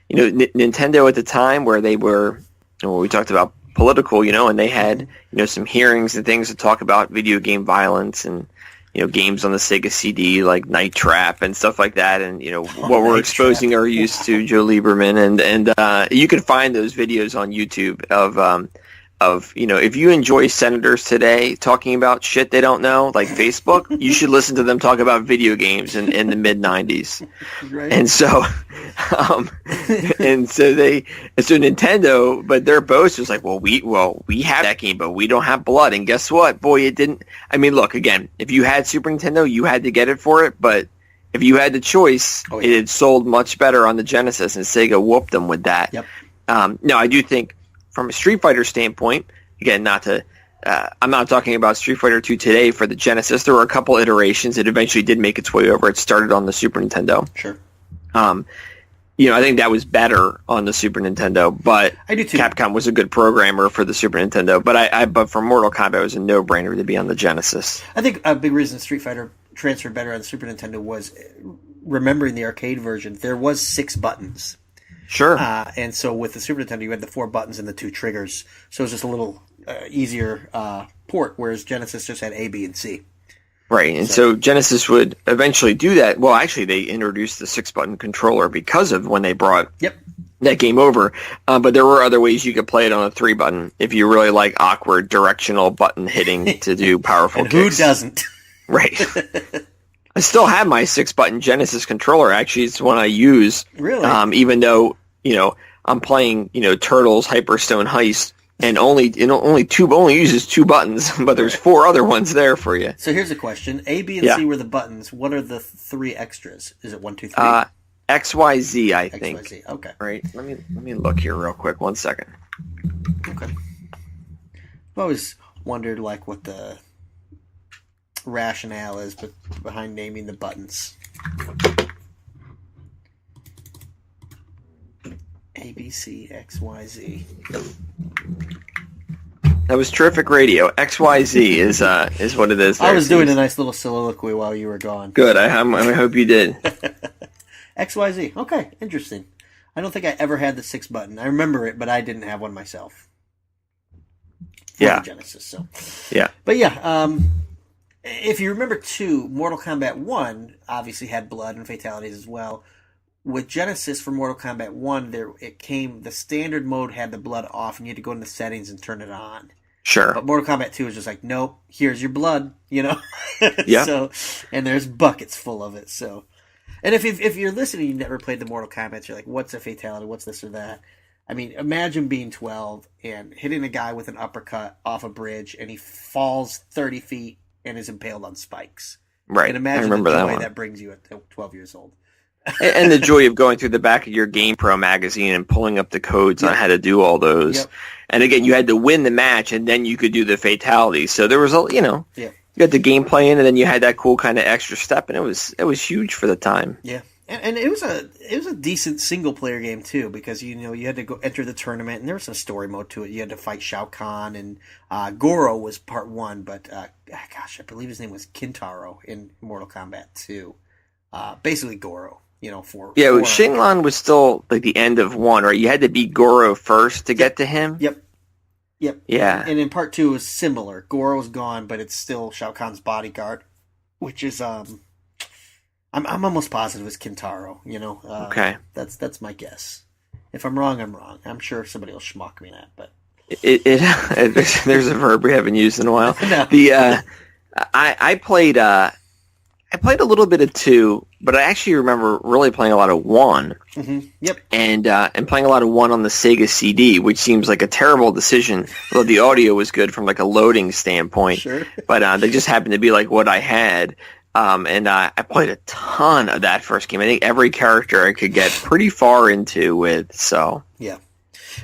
you know, Nintendo at the time where they were, we talked about political, and they had, some hearings and things to talk about video game violence and, games on the Sega CD like Night Trap and stuff like that. And, what we're exposing our use to Joe Lieberman. And you can find those videos on YouTube of, if you enjoy senators today talking about shit they don't know, like Facebook, you should listen to them talk about video games in the mid 90s. Right. And so, so Nintendo, but their boast was like, we have that game, but we don't have blood. And guess what? Boy, it didn't. I mean, look, again, if you had Super Nintendo, you had to get it for it. But if you had the choice, it had sold much better on the Genesis, and Sega whooped them with that. Yep. Now, I do think, from a Street Fighter standpoint, again, I'm not talking about Street Fighter 2 today for the Genesis. There were a couple iterations. It eventually did make its way over. It started on the Super Nintendo. Sure. I think that was better on the Super Nintendo, but I do too. Capcom was a good programmer for the Super Nintendo. But for Mortal Kombat, it was a no-brainer to be on the Genesis. I think a big reason Street Fighter transferred better on the Super Nintendo was, remembering the arcade version, there was 6 buttons. Sure. And so with the Super Nintendo, you had the 4 buttons and the 2 triggers. So it was just a little easier port, whereas Genesis just had A, B, and C. Right, and so Genesis would eventually do that. Well, actually, they introduced the 6-button controller because of when they brought that game over. But there were other ways you could play it on a 3-button if you really like awkward directional button hitting to do powerful and kicks. Who doesn't? Right. I still have my 6-button Genesis controller. Actually, it's one I use. Really? Even though, I'm playing, Turtles Hyperstone Heist, and only uses 2 buttons, but there's 4 other ones there for you. So here's a question: A, B, and C were the buttons. What are the 3 extras? Is it 1, 2, 3? X, Y, Z, I think. X, Y, Z. Okay. Right. Let me look here real quick. 1 second. Okay. I've always wondered what the rationale is behind naming the buttons. A, B, C, X, Y, Z. That was terrific radio. X, Y, Z is what it is. I was doing a nice little soliloquy while you were gone. Good. I hope you did. X, Y, Z. Okay, interesting. I don't think I ever had the 6 button. I remember it, but I didn't have one myself. For the Genesis. So. Yeah. But if you remember too, Mortal Kombat 1 obviously had blood and fatalities as well. With Genesis for Mortal Kombat 1, the standard mode had the blood off, and you had to go into the settings and turn it on. Sure. But Mortal Kombat 2 was just like, nope, here's your blood, Yeah. So, and there's buckets full of it. So, and if you're listening, you never played the Mortal Kombat, you're like, what's a fatality? What's this or that? I mean, imagine being 12 and hitting a guy with an uppercut off a bridge, and he falls 30 feet and is impaled on spikes. Right. And imagine the joy that brings you at 12 years old. And the joy of going through the back of your GamePro magazine and pulling up the codes on how to do all those. Yep. And again, you had to win the match, and then you could do the fatality. So there was You got the gameplay in, and then you had that cool kind of extra step, and it was huge for the time. Yeah. And it was a decent single player game too, because you had to go enter the tournament, and there was some story mode to it. You had to fight Shao Kahn, and Goro was part 1, but gosh, I believe his name was Kintaro in Mortal Kombat 2. Basically Goro, Shinlan was still like the end of 1, right? You had to beat Goro first to get to him. Yep. Yeah. And in part 2 it was similar. Goro's gone, but it's still Shao Kahn's bodyguard, which is I'm almost positive it's Kintaro. Okay. That's my guess. If I'm wrong, I'm wrong. I'm sure somebody will schmuck me that, but there's a verb we haven't used in a while. No. I played a little bit of 2, but I actually remember really playing a lot of 1. Mm-hmm. Yep. And playing a lot of 1 on the Sega CD, which seems like a terrible decision. Although the audio was good from like a loading standpoint. Sure. But they just happened to be like what I had. And I played a ton of that first game. I think every character I could get pretty far into with. So yeah.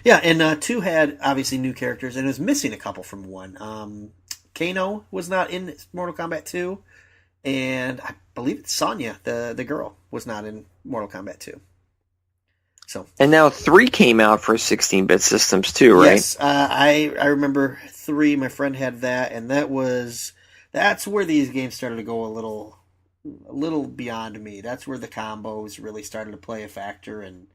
And 2 had obviously new characters, and it was missing a couple from 1. Kano was not in Mortal Kombat 2. And I believe it's Sonya, the girl, was not in Mortal Kombat 2. So. And now 3 came out for 16-bit systems too, right? Yes, I remember 3. My friend had that, and that's where these games started to go a little beyond me. That's where the combos really started to play a factor, and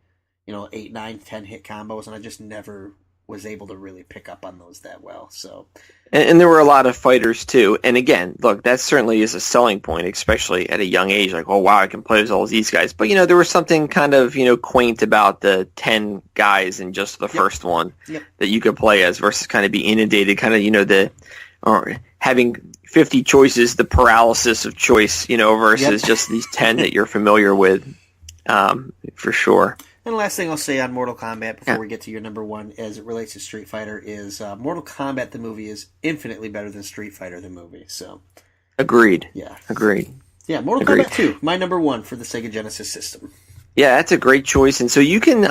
8, 9, 10 hit combos, and I just never was able to really pick up on those that well. So. And there were a lot of fighters too. And again, look, that certainly is a selling point, especially at a young age. Like, oh wow, I can play as all these guys. But there was something kind of quaint about the 10 guys in just the first one that you could play as, versus kind of be inundated, kind of or having 50 choices, the paralysis of choice, versus just these 10 that you're familiar with, for sure. And the last thing I'll say on Mortal Kombat before we get to your number 1 as it relates to Street Fighter is Mortal Kombat the movie is infinitely better than Street Fighter the movie. So, agreed. Yeah. Agreed. Yeah, Mortal Kombat 2, my number 1 for the Sega Genesis system. Yeah, that's a great choice. And so you can,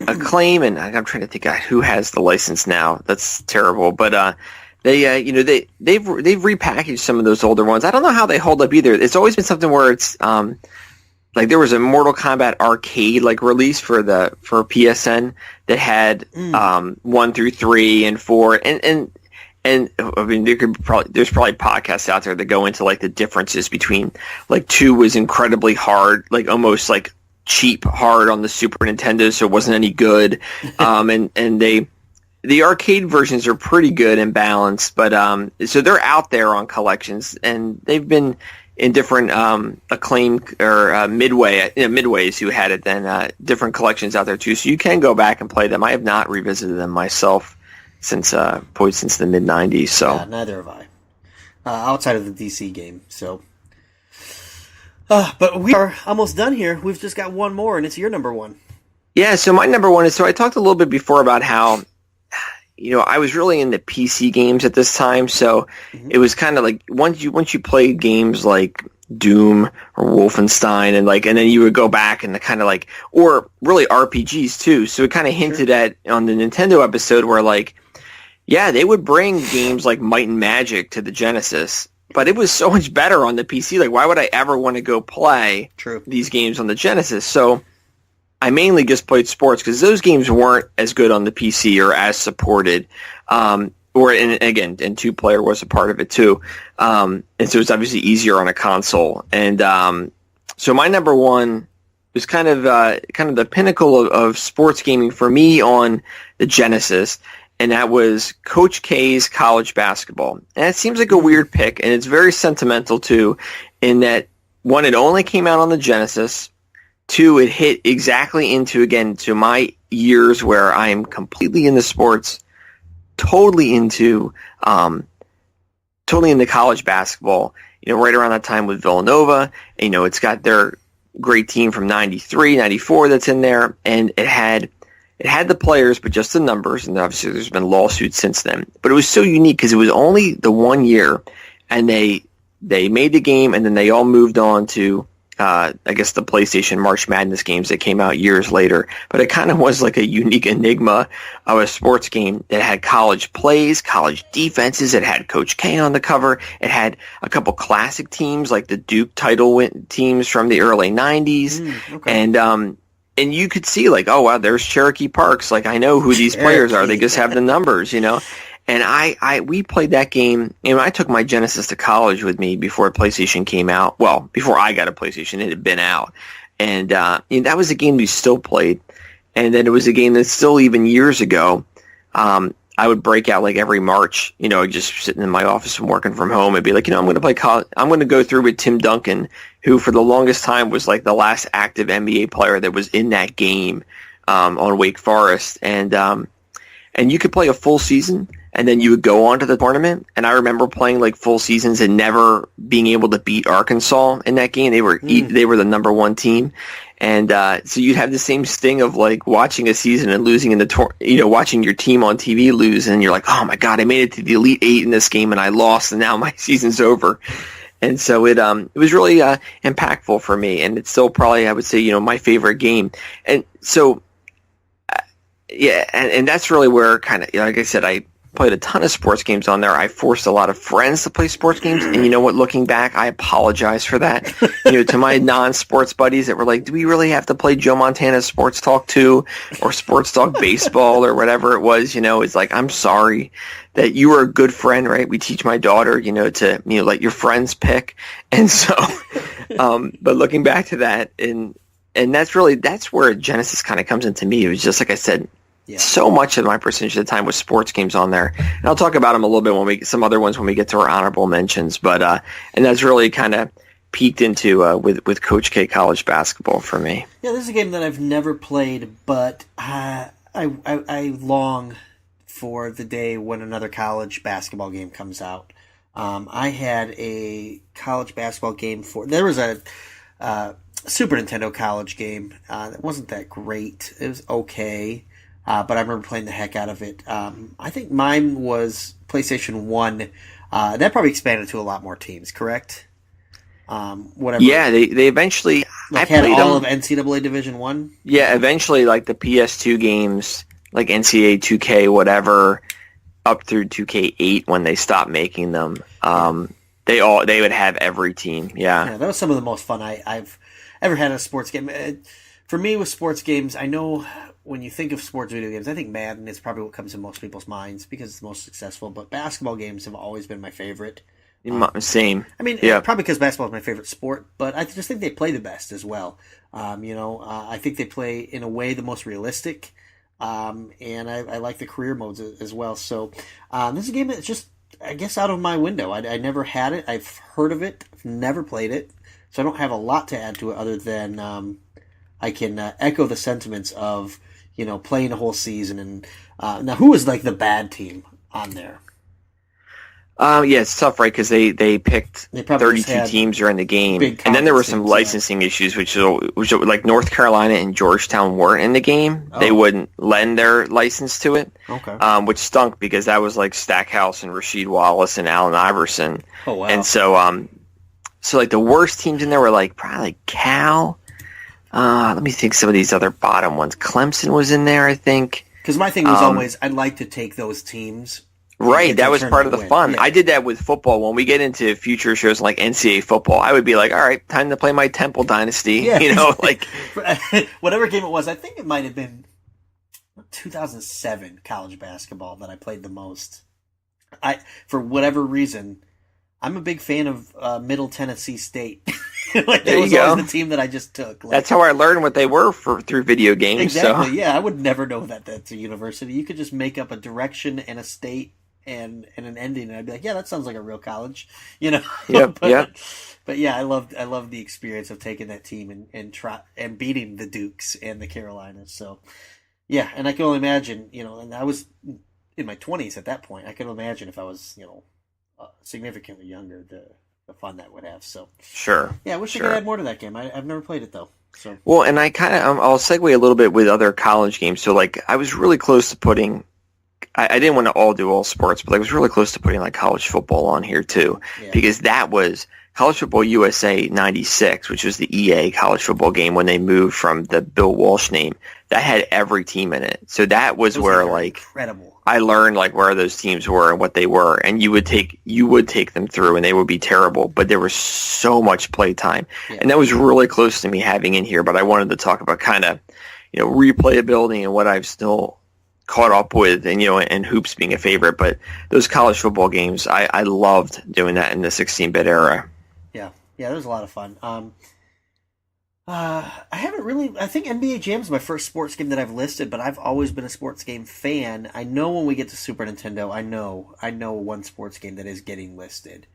Acclaim, and I'm trying to think who has the license now. That's terrible. But they've repackaged some of those older ones. I don't know how they hold up either. It's always been something where it's like there was a Mortal Kombat arcade release for PSN that had 1 through 3 and 4 and I mean there's probably podcasts out there that go into the differences between 2 was incredibly hard, almost cheap hard on the Super Nintendo, so it wasn't any good. And the arcade versions are pretty good and balanced, but so they're out there on collections, and they've been in different Acclaim or Midways who had it then, different collections out there too. So you can go back and play them. I have not revisited them myself since the mid-90s. So yeah, neither have I. Outside of the DC game. So, but we are almost done here. We've just got one more, and it's your number 1. Yeah, so my number 1 is, so I talked a little bit before about how I was really into PC games at this time, so it was kind of once you played games like Doom or Wolfenstein, and then you would go back and kind of or really RPGs too. So it kind of hinted at on the Nintendo episode where they would bring games like Might and Magic to the Genesis, but it was so much better on the PC. Why would I ever want to go play these games on the Genesis? So I mainly just played sports because those games weren't as good on the PC or as supported. And 2-player was a part of it too. And so it's obviously easier on a console. And so my number 1 was kind of the pinnacle of sports gaming for me on the Genesis, and that was Coach K's College Basketball. And it seems like a weird pick, and it's very sentimental too, in that 1, it only came out on the Genesis. 2, it hit exactly into my years where I am completely into sports, totally into college basketball. Right around that time with Villanova, it's got their great team from 93, 94 that's in there, and it had the players, but just the numbers, and obviously there's been lawsuits since then. But it was so unique because it was only the 1 year, and they made the game, and then they all moved on to I guess the PlayStation March Madness games that came out years later, but it kind of was like a unique enigma of a sports game that had college plays, college defenses. It had Coach K on the cover. It had a couple classic teams like the Duke title teams from the early 90s. And you could see like, oh wow, there's Cherokee Parks. Like I know who these players are. They just have the numbers, you know. And we played that game. I took my Genesis to college with me before PlayStation came out. Well, before I got a PlayStation, it had been out. And that was a game we still played. And then it was a game that still, even years ago, I would break out like every March, just sitting in my office and working from home and be like, I'm going to play college. I'm going to go through with Tim Duncan, who for the longest time was like the last active NBA player that was in that game on Wake Forest. And you could play a full season. And then you would go on to the tournament. And I remember playing like full seasons and never being able to beat Arkansas in that game. They were the number one team. And so you'd have the same sting of like watching a season and losing in the watching your team on TV lose, and you're like, oh my god, I made it to the Elite Eight in this game and I lost, and now my season's over. And so it was really impactful for me, and it's still probably, I would say, my favorite game. And so and that's really where kind of, like I said, I played a ton of sports games on there. I forced a lot of friends to play sports games, and you know what, looking back, I apologize for that. To my non-sports buddies that were like, do we really have to play Joe Montana's Sports Talk 2 or Sports Talk Baseball or whatever it was, it's like, I'm sorry that you were a good friend, right? We teach my daughter, to let your friends pick. And so but looking back to that, and that's where Genesis kind of comes into me. It was just like I said, so much of my percentage of the time was sports games on there. And I'll talk about them a little bit some other ones when we get to our honorable mentions. But and that's really kind of peaked into with Coach K college basketball for me. Yeah, this is a game that I've never played, but I long for the day when another college basketball game comes out. I had a college basketball game there was a Super Nintendo college game that wasn't that great. It was okay. But I remember playing the heck out of it. I think mine was PlayStation 1. That probably expanded to a lot more teams, correct? Whatever. Yeah, they eventually... I had all of NCAA Division 1? Yeah, eventually like the PS2 games, like NCAA 2K, whatever, up through 2K8 when they stopped making them. They would have every team, yeah. That was some of the most fun I've ever had in a sports game. For me, with sports games, I know... When you think of sports video games, I think Madden is probably what comes to most people's minds because it's the most successful. But basketball games have always been my favorite. Same. I mean, probably because basketball is my favorite sport, but I just think they play the best as well. I think they play in a way the most realistic, and I like the career modes as well. So this is a game that's just, I guess, out of my window. I never had it. I've heard of it. I've never played it. So I don't have a lot to add to it other than I can echo the sentiments of, playing a whole season. And now, who was like the bad team on there? Yeah, it's tough, right? Because they picked 32 teams during the game, and then there were some licensing issues, which like North Carolina and Georgetown weren't in the game. Oh. They wouldn't lend their license to it, which stunk because that was like Stackhouse and Rasheed Wallace and Allen Iverson. Oh wow! And so, so like the worst teams in there were like probably like Cal. Let me think. Some of these other bottom ones. Clemson was in there, I think. Because my thing was always, I'd like to take those teams. Right, that was part of the fun. Yeah. I did that with football. When we get into future shows like NCAA football, I would be like, all right, time to play my Temple Dynasty. Yeah. Like whatever game it was. I think it might have been 2007 college basketball that I played the most. For whatever reason, I'm a big fan of Middle Tennessee State. Like, that was always the team that I just took. Like, that's how I learned what they were through video games. Exactly, so. Yeah. I would never know that that's a university. You could just make up a direction and a state and an ending, and I'd be like, yeah, that sounds like a real college. Yep, But yeah, I loved the experience of taking that team and beating the Dukes and the Carolinas. So, yeah, and I can only imagine, and I was in my 20s at that point. I can imagine if I was, significantly younger, the fun that would have. So sure. Yeah, I wish I could add more to that game. I've never played it though. So well, and I kind of I'll segue a little bit with other college games. So like I was really close to putting. I didn't want to do all sports, but I was really close to putting like college football on here too, because that was College Football USA 96, which was the EA college football game when they moved from the Bill Walsh name, that had every team in it. So that was where like incredible. I learned like where those teams were and what they were, and you would take them through, and they would be terrible, but there was so much play time, and that was really close to me having in here. But I wanted to talk about kind of replayability and what I've still caught up with, and and hoops being a favorite. But those college football games, I loved doing that in the 16-bit era. Yeah, that was a lot of fun. I haven't really. I think NBA Jam is my first sports game that I've listed, but I've always been a sports game fan. I know when we get to Super Nintendo, I know one sports game that is getting listed.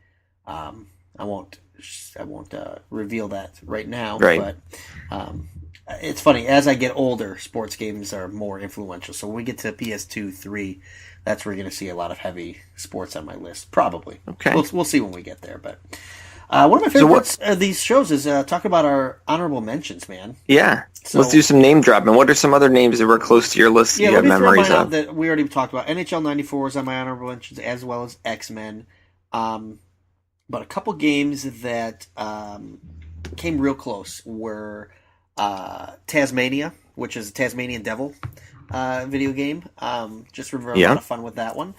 I won't reveal that right now. Right. But it's funny, as I get older, sports games are more influential. So when we get to PS2, 3, that's where you're going to see a lot of heavy sports on my list. Probably. Okay. We'll see when we get there, but. One of my favorite parts of these shows is talk about our honorable mentions, man. Yeah. So, let's do some name dropping. What are some other names that were close to your list you have memories of? That we already talked about. NHL 94 was on my honorable mentions, as well as X-Men. But a couple games that came real close were Tasmania, which is a Tasmanian Devil video game. Just remember a lot of fun with that one.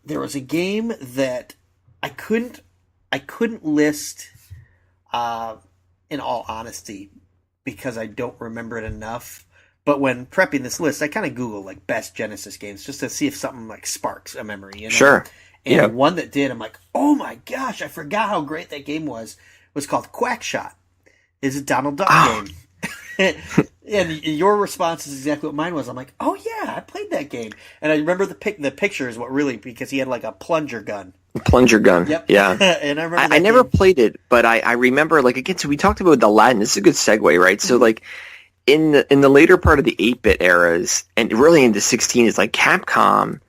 There was a game that I couldn't list, in all honesty, because I don't remember it enough. But when prepping this list, I kind of Googled like best Genesis games just to see if something like sparks a memory. Sure. And one that did, I'm like, oh my gosh, I forgot how great that game was. It was called Quackshot. It's a Donald Duck game. And your response is exactly what mine was. I'm like, oh yeah, I played that game. And I remember the picture is what really, because he had like a plunger gun. Plunger gun. Yep. Yeah. And I remember I never played it, but I remember, like, again, so we talked about the Latin. This is a good segue, right? So, like, in the later part of the 8-bit eras, and really into 16, it's like Capcom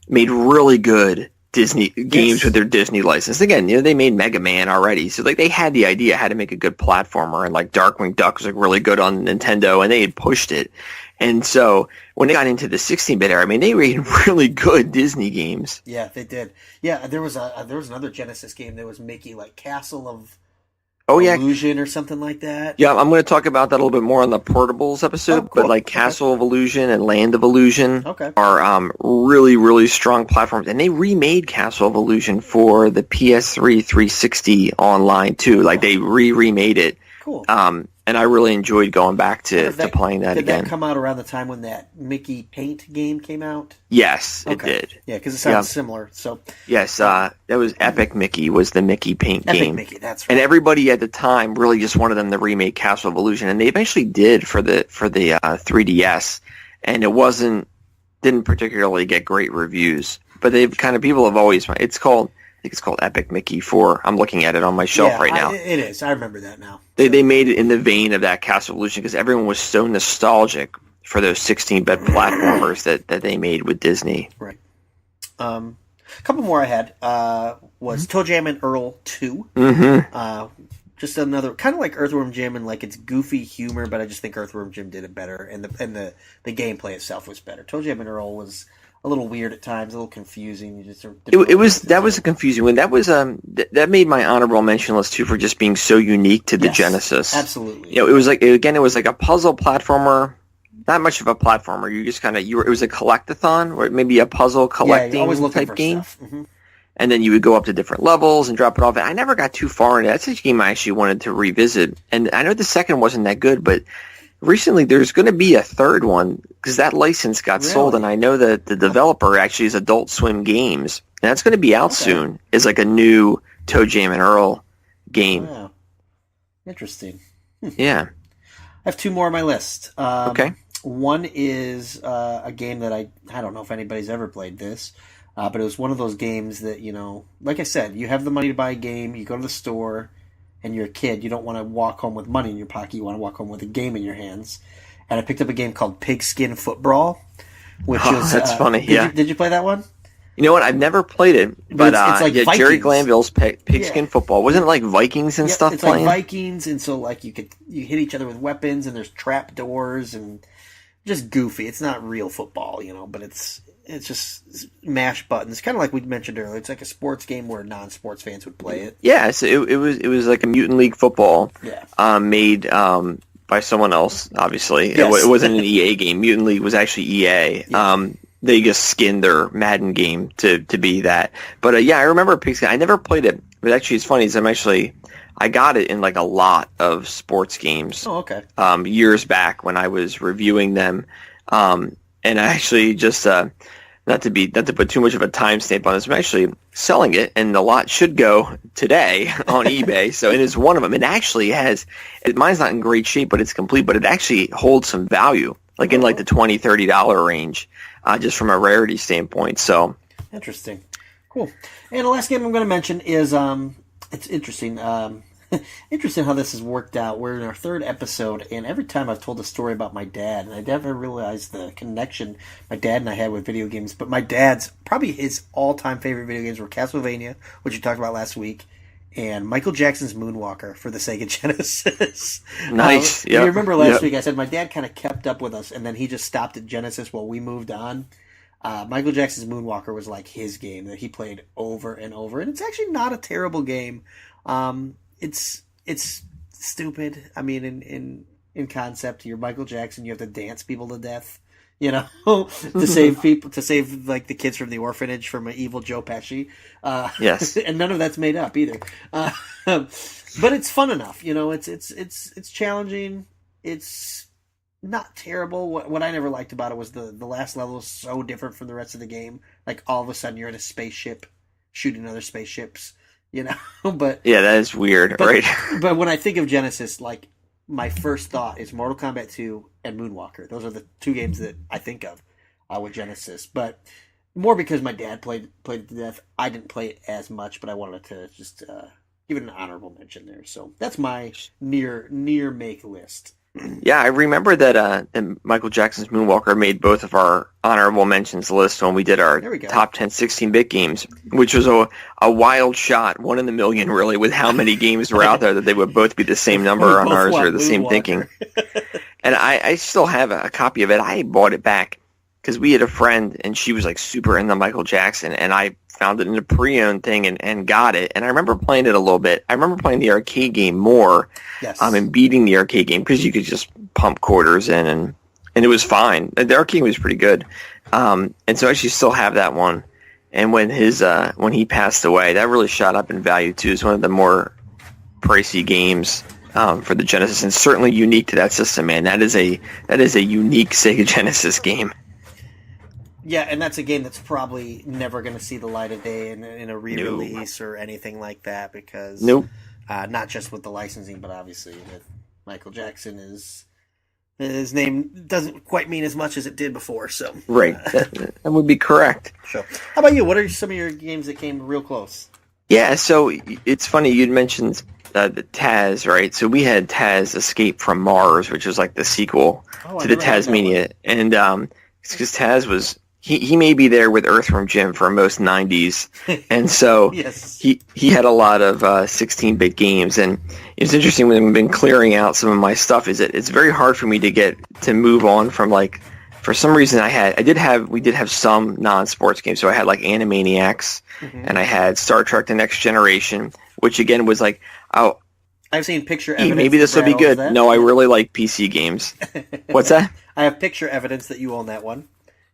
made really good Disney games with their Disney license. Again, they made Mega Man already, so like they had the idea how to make a good platformer, and like Darkwing Duck was like really good on Nintendo, and they had pushed it. And so when they got into the 16-bit era, I mean, they made really good Disney games. Yeah, they did. Yeah, there was another Genesis game that was Mickey, like Castle of Illusion or something like that. Yeah, I'm going to talk about that a little bit more on the Portables episode, but like Castle of Illusion and Land of Illusion are really, really strong platforms. And they remade Castle of Illusion for the PS3 360 online too. Like they remade it. Cool. And I really enjoyed going back to playing that again. Did that come out around the time when that Mickey Paint game came out? Yes, it did. Yeah, because it sounds similar. So yes, that was Epic Mickey was the Mickey Paint game. Epic Mickey, that's right. And everybody at the time really just wanted them to remake Castle of Illusion, and they eventually did for the 3DS, and it didn't particularly get great reviews. But people have always I think it's called Epic Mickey 4. I'm looking at it on my shelf right now. It is. I remember that now. They made it in the vein of that Castle of Illusion because everyone was so nostalgic for those 16-bit platformers that they made with Disney. Right. A couple more I had was Toe Jam and Earl 2. Mm-hmm. Just another, kind of like Earthworm Jim, and like it's goofy humor, but I just think Earthworm Jim did it better, and the gameplay itself was better. Toe Jam and Earl was a little weird at times, a little confusing. That was a confusing one. That was that made my honorable mention list too for just being so unique to the Genesis. Absolutely. It was like a puzzle platformer. Not much of a platformer. You just it was a collectathon, or maybe a puzzle collecting type game. Mm-hmm. And then you would go up to different levels and drop it off. I never got too far into it. That's a game I actually wanted to revisit. And I know the second wasn't that good, but recently there's going to be a third one because that license got sold, and I know that the developer actually is Adult Swim Games, and that's going to be out soon. It's like a new Toe Jam and Earl game. Wow. Interesting. Yeah. I have two more on my list. Okay. One is a game that I don't know if anybody's ever played this, but it was one of those games that, like I said, you have the money to buy a game, you go to the store, and you're a kid, you don't want to walk home with money in your pocket, you want to walk home with a game in your hands. And I picked up a game called Pigskin Footbrawl, which is... That's funny, Did you play that one? You know what? I've never played it, but it's like Jerry Glanville's Pigskin Football. Wasn't it like Vikings and stuff playing? It's like Vikings, and so like you hit each other with weapons, and there's trap doors, and just goofy. It's not real football, but it's it's just mash buttons, kind of like we mentioned earlier. It's like a sports game where non-sports fans would play it. Yeah, so it was like a Mutant League Football, made by someone else. Obviously, Yes. It wasn't an EA game. Mutant League was actually EA. Yeah. They just skinned their Madden game to be that. But I remember Pigskin. I never played it, but actually, it's funny. I got it in like a lot of sports games. Oh, okay. Years back when I was reviewing them, and I actually just not to put too much of a timestamp on this, I'm actually selling it, and the lot should go today on eBay. So it is one of them. It actually mine's not in great shape, but it's complete. But it actually holds some value, like in like the $20-$30 range, just from a rarity standpoint. So interesting, cool. And the last game I'm going to mention is it's interesting. Interesting how this has worked out. We're in our third episode, and every time I've told a story about my dad, and I never realized the connection my dad and I had with video games, but my dad's, probably his all-time favorite video games were Castlevania, which we talked about last week, and Michael Jackson's Moonwalker for the SEGA Genesis. Nice. You remember last week I said my dad kind of kept up with us, and then he just stopped at Genesis while we moved on. Michael Jackson's Moonwalker was like his game that he played over and over, and it's actually not a terrible game. It's stupid. I mean, in concept, you're Michael Jackson. You have to dance people to death, to save people, to save like the kids from the orphanage from an evil Joe Pesci. Yes, and none of that's made up either. But it's fun enough. It's challenging. It's not terrible. What I never liked about it was the last level is so different from the rest of the game. Like all of a sudden you're in a spaceship shooting other spaceships. But yeah, that is weird, right? But when I think of Genesis, like my first thought is Mortal Kombat 2 and Moonwalker. Those are the two games that I think of with Genesis. But more because my dad played it to death. I didn't play it as much, but I wanted to just give it an honorable mention there. So that's my near make list. Yeah, I remember that Michael Jackson's Moonwalker made both of our honorable mentions list when we did our top 10 16-bit games, which was a wild shot, one in a million, really, with how many games were out there that they would both be the same number on ours or the same thinking. And I still have a copy of it. I bought it back because we had a friend, and she was like super into Michael Jackson, and I found it in a pre-owned thing and got it. And I remember playing it a little bit. I remember playing the arcade game more, and beating the arcade game because you could just pump quarters in, and it was fine. The arcade was pretty good. And so I actually still have that one. And when he passed away, that really shot up in value too. It's one of the more pricey games for the Genesis, and certainly unique to that system, man. That is a unique Sega Genesis game. Yeah, and that's a game that's probably never going to see the light of day in a re-release or anything like that because not just with the licensing, but obviously with Michael Jackson his name doesn't quite mean as much as it did before. So right, that would be correct. Sure. How about you? What are some of your games that came real close? Yeah, so it's funny you mentioned the Taz, right? So we had Taz Escape from Mars, which was like the sequel to the Tasmania, and because Taz was. He may be there with Earthworm Jim for most 90s, and so yes. he had a lot of 16-bit games, and it's interesting when I've been clearing out some of my stuff is that it's very hard for me to move on from like, for some reason we did have some non-sports games, so I had like Animaniacs, and I had Star Trek The Next Generation, which again was like, oh, I've seen picture evidence. Maybe this will be good. No, I really like PC games. What's that? I have picture evidence that you own that one.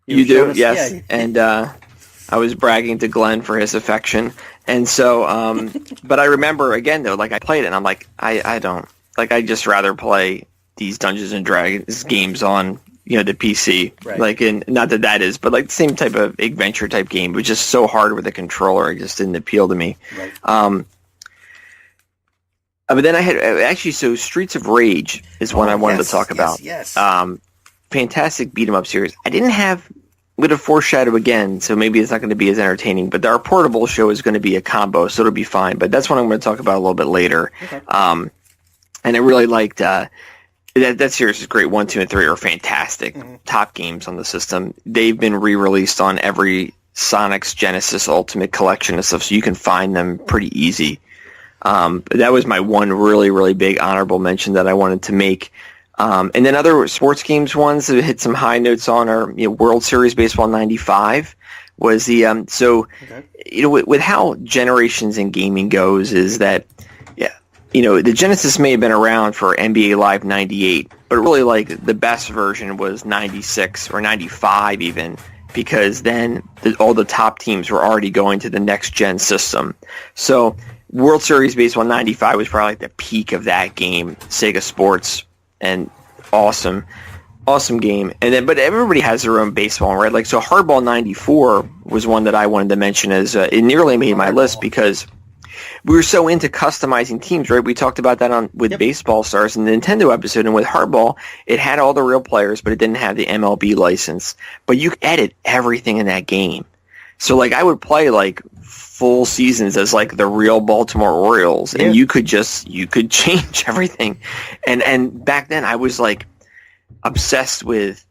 You do, yes. Yeah. And I was bragging to Glenn for his affection. And so, but I remember, again, though, like I played it, and I'm like, I don't. Like, I'd just rather play these Dungeons & Dragons games on, the PC. Right. Like, and not that is, but like the same type of adventure-type game, but just so hard with a controller, it just didn't appeal to me. Right. But then I had, actually, so Streets of Rage is one I wanted to talk about. Yes. Fantastic beat-em-up series. I didn't have... I'm going to foreshadow again, so maybe it's not going to be as entertaining, but our portable show is going to be a combo, so it'll be fine. But that's what I'm going to talk about a little bit later. Okay. And I really liked that series is great. 1, 2, and 3 are fantastic. Top games on the system. They've been re-released on every Sonic's Genesis Ultimate Collection and stuff, so you can find them pretty easy. That was my one really, really big honorable mention that I wanted to make. And then other sports games ones that hit some high notes on are, World Series Baseball 95 was the, with how generations in gaming goes is that, the Genesis may have been around for NBA Live 98, but really like the best version was 96 or 95 even, because then all the top teams were already going to the next gen system. So World Series Baseball 95 was probably like the peak of that game, Sega Sports, and awesome game. And then, but everybody has their own baseball, right? Like, so Hardball 94 was one that I wanted to mention as it nearly made my list because we were so into customizing teams, right? We talked about that with Baseball Stars in the Nintendo episode, and with Hardball, it had all the real players, but it didn't have the MLB license. But you could edit everything in that game. So, like, I would play, like, full seasons as, like, the real Baltimore Orioles, and you could change everything. And back then, I was, like, obsessed with,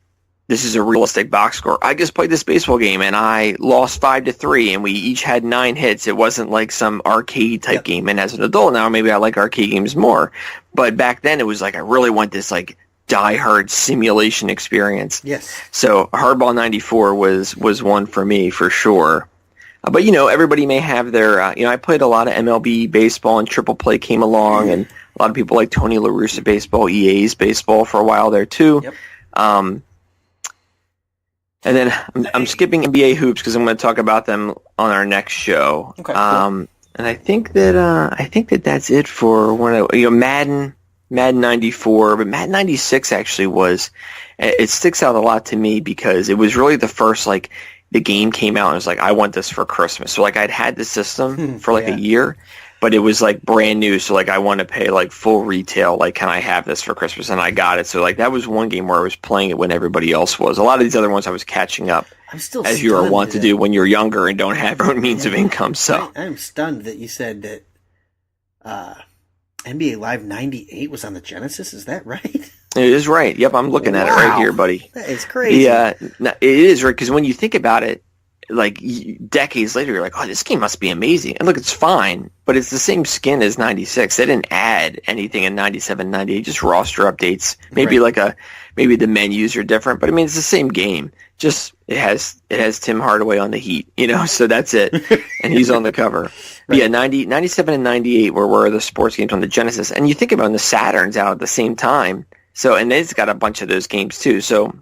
this is a realistic box score. I just played this baseball game and I lost 5-3 and we each had 9 hits. It wasn't like some arcade type game. And as an adult now, maybe I like arcade games more. But back then it was like, I really want this like die-hard simulation experience. Yes. So Hardball 94 was one for me for sure. But everybody may have their, I played a lot of MLB baseball and Triple Play came along and a lot of people like Tony La Russa baseball, EA's baseball for a while there too. Yep. And then I'm skipping NBA hoops because I'm going to talk about them on our next show. Okay. Cool. And I think that that's it for one of Madden 94, but Madden 96 actually was. It sticks out a lot to me because it was really the first like the game came out and it was like I want this for Christmas. So like I'd had the system for like a year. But it was like brand new, so like I want to pay like full retail. Like, can I have this for Christmas? And I got it. So like that was one game where I was playing it when everybody else was. A lot of these other ones I was catching up, as you are wont to do when you're younger and don't have your own means of income. So I'm stunned that you said that NBA Live 98 was on the Genesis. Is that right? It is right. Yep, I'm looking at it right here, buddy. That is crazy. Yeah, it is right because when you think about it. Like decades later, you're like, oh, this game must be amazing. And look, it's fine, but it's the same skin as 96. They didn't add anything in 97, 98, just roster updates. Maybe maybe the menus are different, but I mean, it's the same game. Just it has Tim Hardaway on the Heat, so that's it. And he's on the cover. Right. But yeah, 97 and 98 were the sports games on the Genesis. And you think about it, the Saturn's out at the same time. So, and it's got a bunch of those games too. So,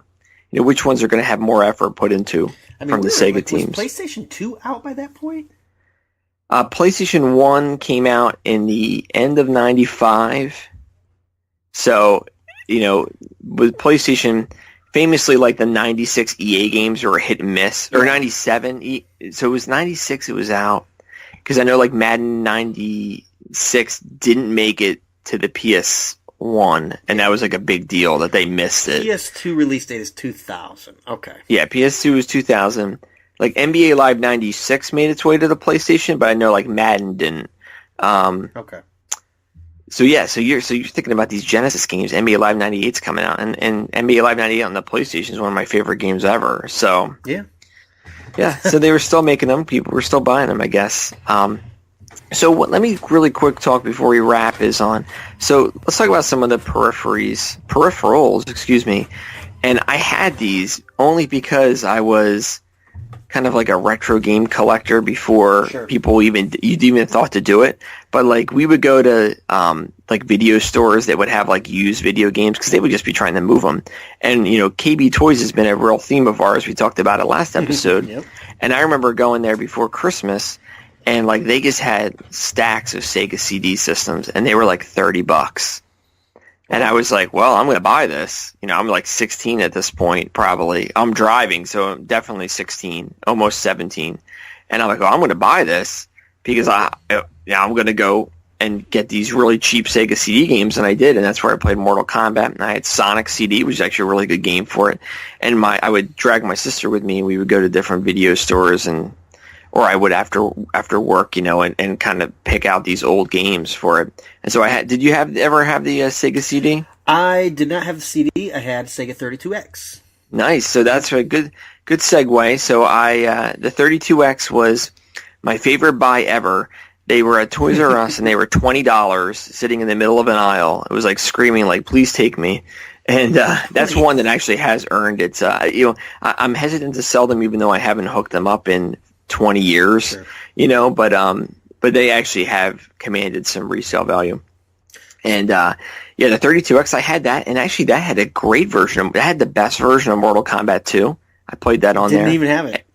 which ones are going to have more effort put into? From the Sega teams. Was PlayStation 2 out by that point? PlayStation 1 came out in the end of 95. So, with PlayStation, famously like the 96 EA games were a hit and miss. Or 97. So it was 96 it was out. Because I know like Madden 96 didn't make it to the PS1, and that was like a big deal that they missed it. PS2 release date is 2000. Okay. Yeah, PS2 was 2000. Like NBA Live 96 made its way to the PlayStation, but I know like Madden didn't. Okay. So yeah, so you're thinking about these Genesis games. NBA Live 98's coming out, and NBA Live 98 on the PlayStation is one of my favorite games ever. So yeah. So they were still making them. People were still buying them, I guess. So let me really quick talk before we wrap is on. So let's talk about some of the peripherals, excuse me. And I had these only because I was kind of like a retro game collector before people you'd even thought to do it. But like we would go to like video stores that would have like used video games because they would just be trying to move them. And KB Toys has been a real theme of ours. We talked about it last episode. Yep. And I remember going there before Christmas. And like they just had stacks of Sega CD systems, and they were like $30. And I was like, well, I'm going to buy this. I'm like 16 at this point, probably. I'm driving, so I'm definitely 16, almost 17. And I'm like, I'm going to buy this because I'm going to go and get these really cheap Sega CD games, and I did. And that's where I played Mortal Kombat. And I had Sonic CD, which was actually a really good game for it. And I would drag my sister with me, and we would go to different video stores or I would after work, and kind of pick out these old games for it. And so did you ever have the Sega CD? I did not have the CD. I had Sega 32X. Nice. So that's a good segue. So the 32X was my favorite buy ever. They were at Toys R Us and they were $20 sitting in the middle of an aisle. It was like screaming like, please take me. And that's one that actually has earned its. I'm hesitant to sell them, even though I haven't hooked them up in 20 years. Sure. But they actually have commanded some resale value. And the 32X, I had that, and actually that had a great version. It had the best version of Mortal Kombat 2. I played that on there. Didn't even have it.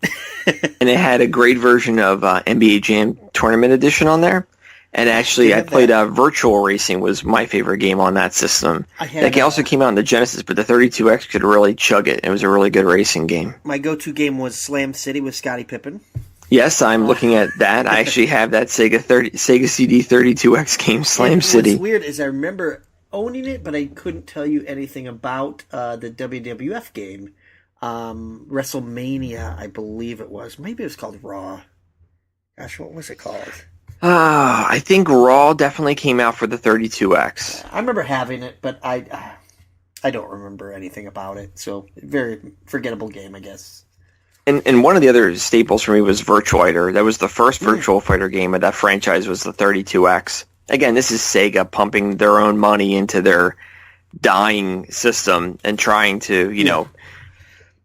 And it had a great version of NBA Jam Tournament Edition on there. And actually, I played Virtual Racing was my favorite game on that system. That also came out in the Genesis, but the 32X could really chug it. It was a really good racing game. My go-to game was Slam City with Scottie Pippen. Yes, I'm looking at that. I actually have that Sega CD 32X game, Slam City. What's weird is I remember owning it, but I couldn't tell you anything about the WWF game. WrestleMania, I believe it was. Maybe it was called Raw. Gosh, what was it called? I think Raw definitely came out for the 32X. I remember having it, but I don't remember anything about it. So, very forgettable game, I guess. And one of the other staples for me was Virtua Fighter. That was the first Virtua Fighter game of that franchise was the 32X. Again, this is Sega pumping their own money into their dying system and trying to, you don't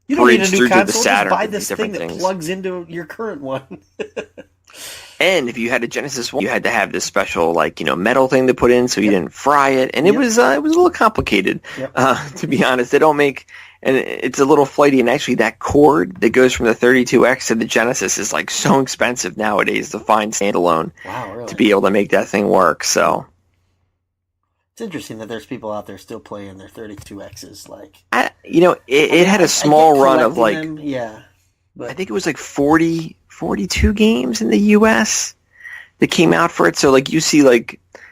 need a new console, just buy this thing that plugs into your current one. And if you had a Genesis one, you had to have this special, metal thing to put in so you didn't fry it. And it was a little complicated, to be honest. They don't make, and it's a little flighty. And actually, that cord that goes from the 32X to the Genesis is so expensive nowadays to find standalone. Wow, really? To be able to make that thing work. So it's interesting that there's people out there still playing their 32Xs. It had a small run of them, but I think it was 42 games in the U.S. that came out for it. So, you see,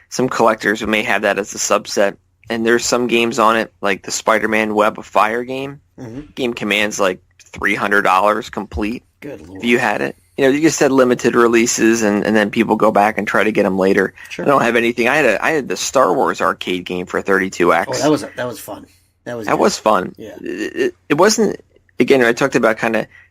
some collectors who may have that as a subset. And there's some games on it, like the Spider-Man Web of Fire game. Mm-hmm. Game commands, $300 complete. Good Lord. If you had it. You just had limited releases, and then people go back and try to get them later. Sure. I don't have anything. I had the Star Wars arcade game for 32X. Oh, that was fun. That was fun. Yeah. It wasn't... Again, I talked about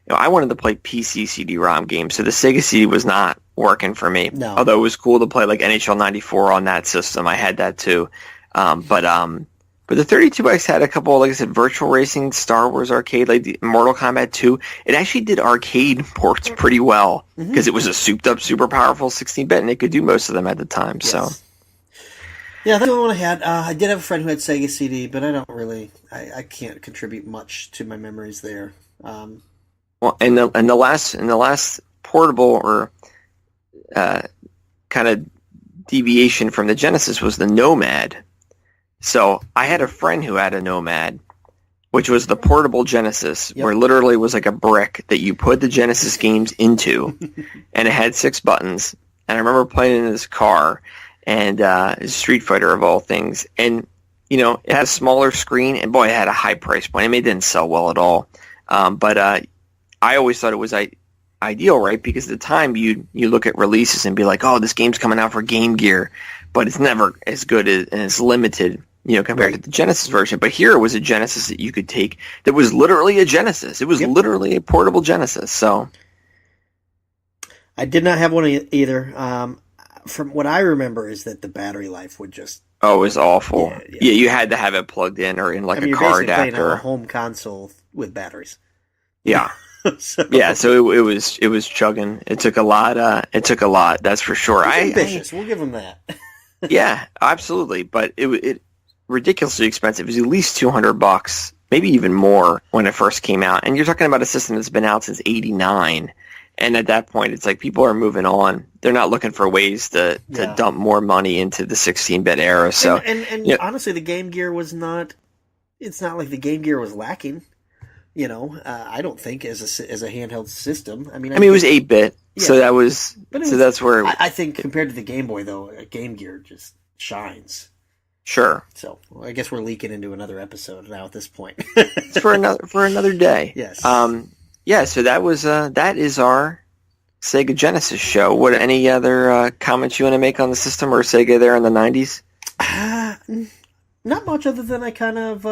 I wanted to play PC CD-ROM games, so the Sega CD was not working for me. No. Although it was cool to play NHL 94 on that system. I had that too. But the 32X had a couple, like I said, Virtual Racing, Star Wars Arcade, the Mortal Kombat 2. It actually did arcade ports pretty well because it was a souped-up, super powerful 16-bit, and it could do most of them at the time. Yes. So. Yeah, that's the only one I had. I did have a friend who had Sega CD, but I don't really. I can't contribute much to my memories there. Well, and the last portable or kind of deviation from the Genesis was the Nomad. So I had a friend who had a Nomad, which was the portable Genesis, where literally was like a brick that you put the Genesis games into, and it had 6 buttons. And I remember playing in his car. And Street Fighter of all things. And, it had a smaller screen, and boy, it had a high price point. I mean, it didn't sell well at all. But I always thought it was ideal, right? Because at the time, you look at releases and be like, oh, this game's coming out for Game Gear. But it's never as good and it's limited, compared to the Genesis version. But here it was a Genesis that you could take that was literally a Genesis. It was literally a portable Genesis. So I did not have one either. From what I remember is that the battery life would just... Oh, it was awful. Yeah, you had to have it plugged in or in a car adapter. You're playing a home console with batteries. Yeah. so it was chugging. It took a lot. That's for sure. Ambitious. We'll give them that. Yeah, absolutely. But it ridiculously expensive. It was at least $200, maybe even more when it first came out. And you're talking about a system that's been out since '89. And at that point, it's people are moving on. They're not looking for ways to dump more money into the 16-bit era. So, and honestly, the Game Gear was not. It's not like the Game Gear was lacking. I don't think as a handheld system. I mean, it was 8-bit, so that was. That's where I think compared to the Game Boy, though, a Game Gear just shines. Sure. So I guess we're leaking into another episode now at this point. It's for another day. Yes. Yeah, so that is our Sega Genesis show. What any other comments you want to make on the system or Sega there in the 90s? Not much, other than I kind of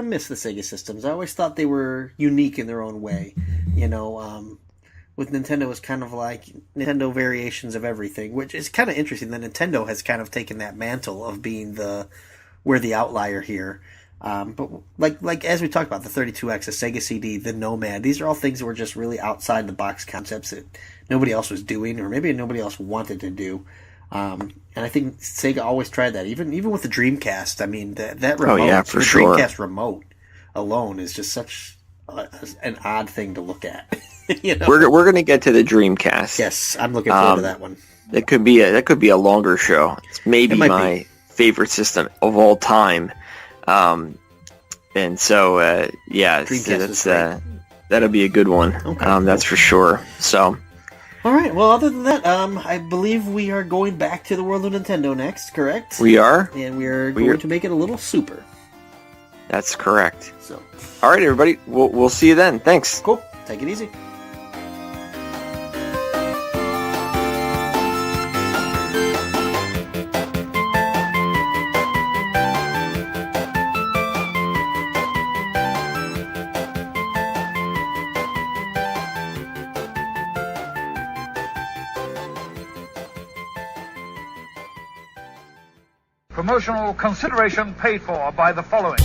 miss the Sega systems. I always thought they were unique in their own way. With Nintendo, it was kind of like Nintendo variations of everything, which is kind of interesting. That Nintendo has kind of taken that mantle of being we're the outlier here. But like as we talked about, the 32X, the Sega CD, the Nomad, these are all things that were just really outside the box concepts that nobody else was doing, or maybe nobody else wanted to do. And I think Sega always tried that, even with the Dreamcast. I mean, that remote, for the sure. Dreamcast remote alone is just such an odd thing to look at. You know? We're going to get to the Dreamcast. Yes, I'm looking forward to that one. That could be a longer show. It's maybe my favorite system of all time. And so that'll be a good one. Okay, that's for sure. So, all right. Well, other than that, I believe we are going back to the world of Nintendo next. Correct? We are, and we are going to make it a little super. That's correct. So, all right, everybody. We'll see you then. Thanks. Cool. Take it easy. Promotional consideration paid for by the following.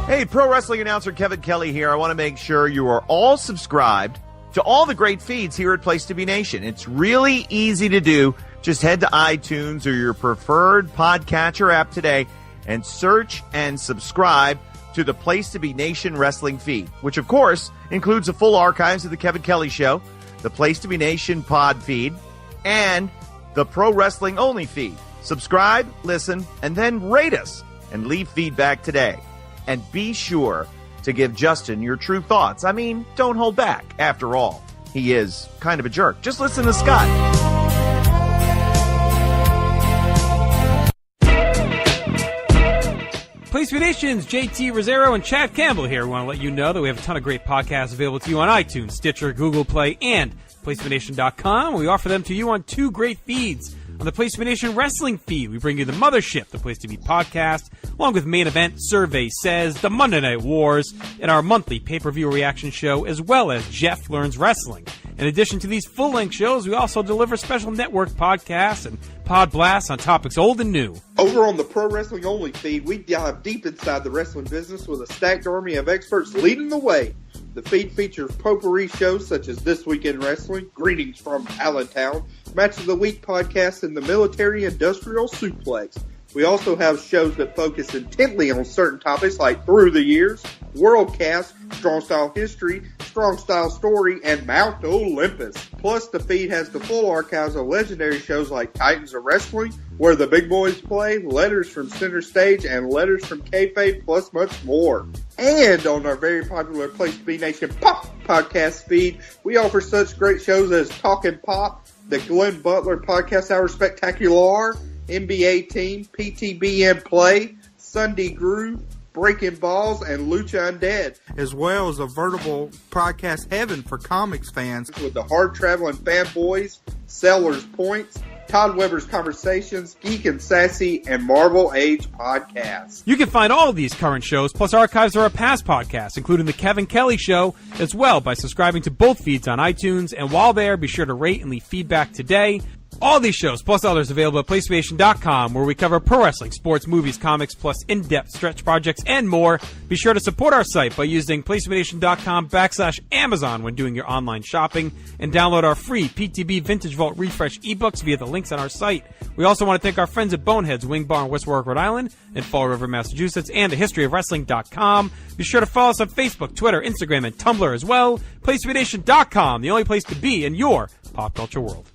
Hey, pro wrestling announcer Kevin Kelly here. I want to make sure you are all subscribed to all the great feeds here at Place to Be Nation. It's really easy to do. Just head to iTunes or your preferred podcatcher app today and search and subscribe to the Place to Be Nation wrestling feed, which of course includes the full archives of the Kevin Kelly Show, the Place to Be Nation pod feed, and the Pro Wrestling Only feed. Subscribe, listen, and then rate us and leave feedback today. And be sure to give Justin your true thoughts. I mean, don't hold back. After all, he is kind of a jerk. Just listen to Scott. Place to Be Nation's JT Rosero and Chad Campbell here. We want to let you know that we have a ton of great podcasts available to you on iTunes, Stitcher, Google Play, and PlaceToBeNation.com. We offer them to you on two great feeds. On the Place to Be Nation Wrestling feed, we bring you the Mothership, the Place to Be podcast, along with Main Event, Survey Says, the Monday Night Wars, and our monthly pay-per-view reaction show, as well as Jeff Learns Wrestling. In addition to these full-length shows, we also deliver special network podcasts and pod blasts on topics old and new. Over on the Pro Wrestling Only feed, we dive deep inside the wrestling business with a stacked army of experts leading the way. The feed features potpourri shows such as This Week in Wrestling, Greetings from Allentown, Match of the Week podcast, and the Military Industrial Suplex. We also have shows that focus intently on certain topics like Through the Years, Worldcast, Strong Style History, Strong Style Story, and Mount Olympus. Plus, the feed has the full archives of legendary shows like Titans of Wrestling, Where the Big Boys Play, Letters from Center Stage, and Letters from Kayfabe, plus much more. And on our very popular Place to Be Nation Pop podcast feed, we offer such great shows as Talkin' Pop, the Glenn Butler Podcast Hour Spectacular, NBA Team, PTBN Play, Sunday Groove, Breaking Balls, and Lucha Undead. As well as a veritable podcast heaven for comics fans. With the hard-traveling fanboys, Sellers Points, Todd Weber's Conversations, Geek and Sassy, and Marvel Age podcasts. You can find all of these current shows, plus archives of our past podcasts, including The Kevin Kelly Show, as well by subscribing to both feeds on iTunes. And while there, be sure to rate and leave feedback today. All these shows, plus others, available at PlayStation.com, where we cover pro wrestling, sports, movies, comics, plus in-depth stretch projects and more. Be sure to support our site by using PlayStation.com/Amazon when doing your online shopping, and download our free PTB Vintage Vault Refresh ebooks via the links on our site. We also want to thank our friends at Boneheads Wing Bar in West Warwick, Rhode Island, and Fall River, Massachusetts, and thehistoryofwrestling.com. Be sure to follow us on Facebook, Twitter, Instagram, and Tumblr as well. PlayStationNation.com, the only place to be in your pop culture world.